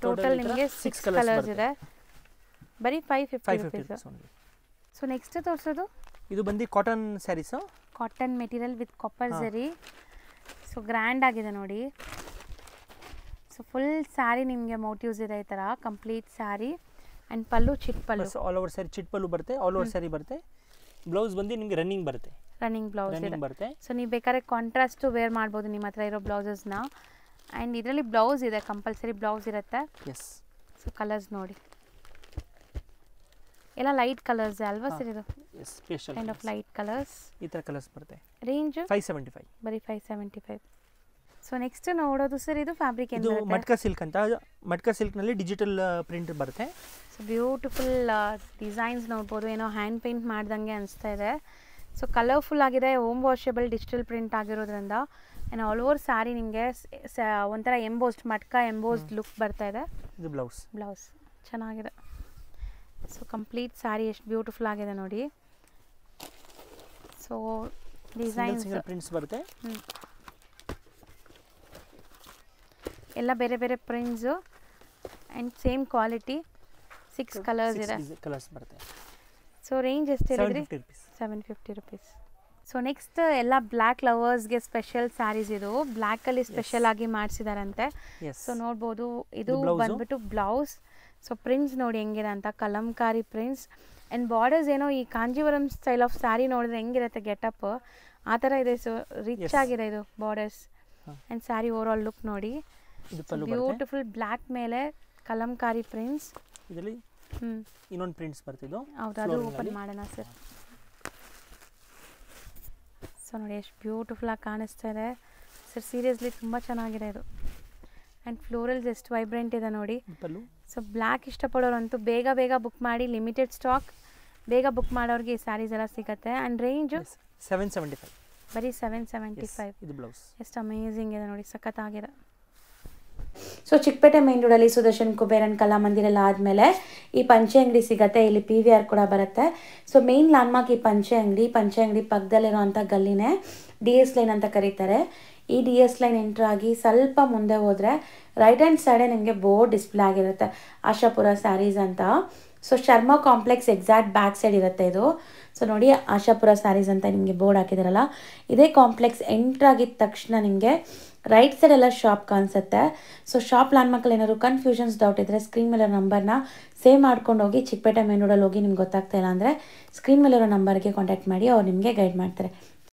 Speaker 2: ಟೋಟಲ್ ನಿಮಗೆ 6 ಕಲರ್ಸ್ ಇದೆ, ಬರೀ 550 rupees. ಸೊ ನೆಕ್ಸ್ಟ್ ತೋರಿಸೋದು
Speaker 3: ಇದು ಬಂದು cotton saris,
Speaker 2: cotton material with copper zari. So grand ಆಗಿದೆ ನೋಡಿ. ಸೊ ಫುಲ್ ಸ್ಯಾರಿ ನಿಮಗೆ ಮೋಟಿವ್ಸ್ ಇದೆ ಈ ಥರ, ಕಂಪ್ಲೀಟ್ ಸ್ಯಾರಿ. ಆ್ಯಂಡ್ ಪಲ್ಲು ಚಿಟ್ ಪಲ್ಲು,
Speaker 3: ಆಲ್ ಓವರ್ ಸ್ಯಾರಿ ಚಿಟ್ ಪಲ್ಲು ಬರುತ್ತೆ, ಆಲ್ ಓವರ್ ಸ್ಯಾರಿ ಬರುತ್ತೆ. ಬ್ಲೌಸ್ ಬಂದು ನಿಮಗೆ ರನ್ನಿಂಗ್ ಬರುತ್ತೆ,
Speaker 2: ರನ್ನಿಂಗ್ ಬ್ಲೌಸ್ ಇದೆ
Speaker 3: ಬರುತ್ತೆ.
Speaker 2: ಸೊ ನೀವು ಬೇಕಾದ್ರೆ ಕಾಂಟ್ರಾಸ್ಟು ವೇರ್ ಮಾಡ್ಬೋದು ನಿಮ್ಮ ಹತ್ರ ಇರೋ ಬ್ಲೌಸಸ್ನ. ಆ್ಯಂಡ್ ಇದರಲ್ಲಿ ಬ್ಲೌಸ್ ಇದೆ, ಕಂಪಲ್ಸರಿ ಬ್ಲೌಸ್ ಇರುತ್ತೆ. ಸೊ ಕಲರ್ಸ್ ನೋಡಿ, ಎಲ್ಲ ಲೈಟ್ ಕಲರ್ಸ್ ಅಲ್ವಾ ಸರ್? ಇದು ಕೈಂಡ್ ಆಫ್ ಲೈಟ್ ಕಲರ್ಸ್,
Speaker 3: ಈ ಥರ ಕಲರ್ಸ್ ಬರುತ್ತೆ.
Speaker 2: ರೇಂಜ್
Speaker 3: 575,
Speaker 2: ಬರೀ 575. ಸೊ ನೆಕ್ಸ್ಟ್ ನೋಡೋದು ಸರ್, ಇದು ಫ್ಯಾಬ್ರಿಕ್
Speaker 3: ಇದು ಮಟ್ಕಾ ಸಿಲ್ಕ್ ಅಂತ. ಮಟ್ಕಾ ಸಿಲ್ಕ್ನಲ್ಲಿ ಡಿಜಿಟಲ್ ಪ್ರಿಂಟ್ ಬರುತ್ತೆ.
Speaker 2: ಸೊ ಬ್ಯೂಟಿಫುಲ್ ಡಿಸೈನ್ಸ್ ನೋಡ್ಬೋದು, ಏನೋ ಹ್ಯಾಂಡ್ ಪೇಂಟ್ ಮಾಡ್ದಂಗೆ ಅನಿಸ್ತಾ ಇದೆ. ಸೊ ಕಲರ್ಫುಲ್ ಆಗಿದೆ, ಹೋಮ್ ವಾಷಬಲ್ ಡಿಜಿಟಲ್ ಪ್ರಿಂಟ್ ಆಗಿರೋದ್ರಿಂದ. ಆ್ಯಂಡ್ ಆಲ್ ಓವರ್ ಸ್ಯಾರಿ ನಿಮಗೆ ಒಂಥರ ಎಂಬೋಸ್ಡ್, ಮಟ್ಕಾ ಎಂಬೋಸ್ಡ್ ಲುಕ್ ಬರ್ತಾ ಇದೆ.
Speaker 3: ಇದು ಬ್ಲೌಸ್
Speaker 2: ಚೆನ್ನಾಗಿದೆ. ಸೊ ಕಂಪ್ಲೀಟ್ ಸ್ಯಾರಿ ಎಷ್ಟು ಬ್ಯೂಟಿಫುಲ್ ಆಗಿದೆ ನೋಡಿ. ಸೊ ಡಿಸೈನ್ಸ್
Speaker 3: ಪ್ರಿಂಟ್ಸ್ ಬರುತ್ತೆ,
Speaker 2: ಎಲ್ಲ ಬೇರೆ ಬೇರೆ prints and same quality. 6 colours ಇದೆ,
Speaker 3: ಕಲರ್ಸ್ ಬರುತ್ತೆ.
Speaker 2: ಸೊ ರೇಂಜ್ ಎಷ್ಟು ಹೇಳಿದ್ರಿ? 750 rupees. ಸೊ ನೆಕ್ಸ್ಟ್ ಎಲ್ಲ ಬ್ಲ್ಯಾಕ್ ಲವರ್ಸ್ಗೆ ಸ್ಪೆಷಲ್ ಸ್ಯಾರೀಸ್. ಇದು ಬ್ಲ್ಯಾಕಲ್ಲಿ ಸ್ಪೆಷಲ್ ಆಗಿ ಮಾಡಿಸಿದಾರಂತೆ. ಸೊ ನೋಡ್ಬೋದು, ಇದು ಬಂದ್ಬಿಟ್ಟು ಬ್ಲೌಸ್. ಸೊ ಪ್ರಿಂಟ್ಸ್ ನೋಡಿ ಹೆಂಗಿದೆ ಅಂತ, ಕಲಂಕಾರಿ ಪ್ರಿಂಟ್ಸ್. ಆ್ಯಂಡ್ ಬಾರ್ಡರ್ಸ್ ಏನೋ ಈ ಕಾಂಜೀವರಂ ಸ್ಟೈಲ್ ಆಫ್ ಸ್ಯಾರಿ ನೋಡಿದ್ರೆ ಹೆಂಗಿರುತ್ತೆ ಗೆಟಪ್, ಆ ಥರ ಇದೆ. ಸೊ ರಿಚ್ ಆಗಿದೆ ಇದು borders. And sari over all look ನೋಡಿ, ಬ್ಯೂಟಿಫುಲ್ ಬ್ಲ್ಯಾಕ್ ಮೇಲೆ ಕಲಂಕಾರಿ ಪ್ರಿಂಟ್ಸ್.
Speaker 3: ಇದರಲ್ಲಿ ಇನ್ನೊಂದು ಪ್ರಿಂಟ್ಸ್ ಬರ್ತಿದ್ದು.
Speaker 2: ಹೌದು, ಅದು ಓಪನ್ ಮಾಡೋಣ ಸರ್. ಸೊ ನೋಡಿ ಎಷ್ಟು ಬ್ಯೂಟಿಫುಲ್ ಆಗಿ ಕಾಣಿಸ್ತಾ ಇದೆ ಸರ್, ಸೀರಿಯಸ್ಲಿ ತುಂಬ ಚೆನ್ನಾಗಿದೆ ಇದು. ಆ್ಯಂಡ್ ಫ್ಲೋರಲ್ಸ್ ಎಷ್ಟು ವೈಬ್ರೆಂಟ್ ಇದೆ ನೋಡಿ. ಸೊ ಬ್ಲ್ಯಾಕ್ ಇಷ್ಟಪಡೋರಂತೂ ಬೇಗ ಬೇಗ ಬುಕ್ ಮಾಡಿ, ಲಿಮಿಟೆಡ್ ಸ್ಟಾಕ್. ಬೇಗ ಬುಕ್ ಮಾಡೋರಿಗೆ ಈ ಸ್ಯಾರೀಸ್ ಎಲ್ಲ ಸಿಗುತ್ತೆ. ಆ್ಯಂಡ್ ರೇಂಜು
Speaker 3: 775,
Speaker 2: ಬರೀ 775.
Speaker 3: ಇದು ಬ್ಲೌಸ್.
Speaker 2: ಎಷ್ಟು ಅಮೇಝಿಂಗ್ ಇದೆ ನೋಡಿ, ಸಖತ್ತಾಗಿದೆ.
Speaker 1: ಸೊ ಚಿಕ್ಕಪೇಟೆ ಮೇನ್ ರೋಡಲ್ಲಿ ಸುದರ್ಶನ್ ಕುಬೇರನ್ ಕಲಾಮಂದಿರ ಎಲ್ಲ ಆದಮೇಲೆ ಈ ಪಂಚೆ ಅಂಗಡಿ ಸಿಗುತ್ತೆ. ಇಲ್ಲಿ PVR ಕೂಡ ಬರುತ್ತೆ. ಸೊ ಮೇನ್ ಲ್ಯಾಂಡ್ಮಾರ್ಕ್ ಈ ಪಂಚೆ ಅಂಗಡಿ ಪಕ್ಕದಲ್ಲಿರೋಂಥ ಗಲ್ಲಿನೇ DS ಲೈನ್ ಅಂತ ಕರೀತಾರೆ. ಈ DS ಲೈನ್ ಎಂಟ್ರ್ ಆಗಿ ಸ್ವಲ್ಪ ಮುಂದೆ ಹೋದರೆ ರೈಟ್ ಹ್ಯಾಂಡ್ ಸೈಡೇ ನಿಮಗೆ ಬೋರ್ಡ್ ಡಿಸ್ಪ್ಲೇ ಆಗಿರುತ್ತೆ, ಆಶಾಪುರ ಸ್ಯಾರೀಸ್ ಅಂತ. So Sharma complex exact back side ಇರುತ್ತೆ ಇದು. ಸೊ ನೋಡಿ, ಆಶಾಪುರ ಸ್ಯಾರೀಸ್ ಅಂತ ನಿಮಗೆ ಬೋರ್ಡ್ ಹಾಕಿದಾರಲ್ಲ, ಇದೇ ಕಾಂಪ್ಲೆಕ್ಸ್ ಎಂಟ್ರ್ ಆಗಿದ ತಕ್ಷಣ ನಿಮಗೆ ರೈಟ್ ಸೈಡ್ ಎಲ್ಲ ಶಾಪ್ ಕಾಣಿಸುತ್ತೆ. ಸೊ ಶಾಪ್ ಲ್ಯಾಂಡ್ಮಾರ್ಕಲ್ಲಿ ಏನಾದ್ರು ಕನ್ಫ್ಯೂಷನ್ಸ್ ಡೌಟ್ ಇದ್ದರೆ ಸ್ಕ್ರೀನ್ ಮೇಲೆ ನಂಬರ್ನ ಸೇವ್ ಮಾಡ್ಕೊಂಡು ಹೋಗಿ. ಚಿಕ್ಕಪೇಟೆ ಮೇನ್ ರೋಡಲ್ಲಿ ಹೋಗಿ ನಿಮ್ಗೆ ಗೊತ್ತಾಗ್ತಾ ಇಲ್ಲ ಅಂದರೆ ಸ್ಕ್ರೀನ್ ಮೇಲಿರೋ ನಂಬರ್ಗೆ ಕಾಂಟ್ಯಾಕ್ಟ್ ಮಾಡಿ, ಅವ್ರು ನಿಮಗೆ ಗೈಡ್ ಮಾಡ್ತಾರೆ.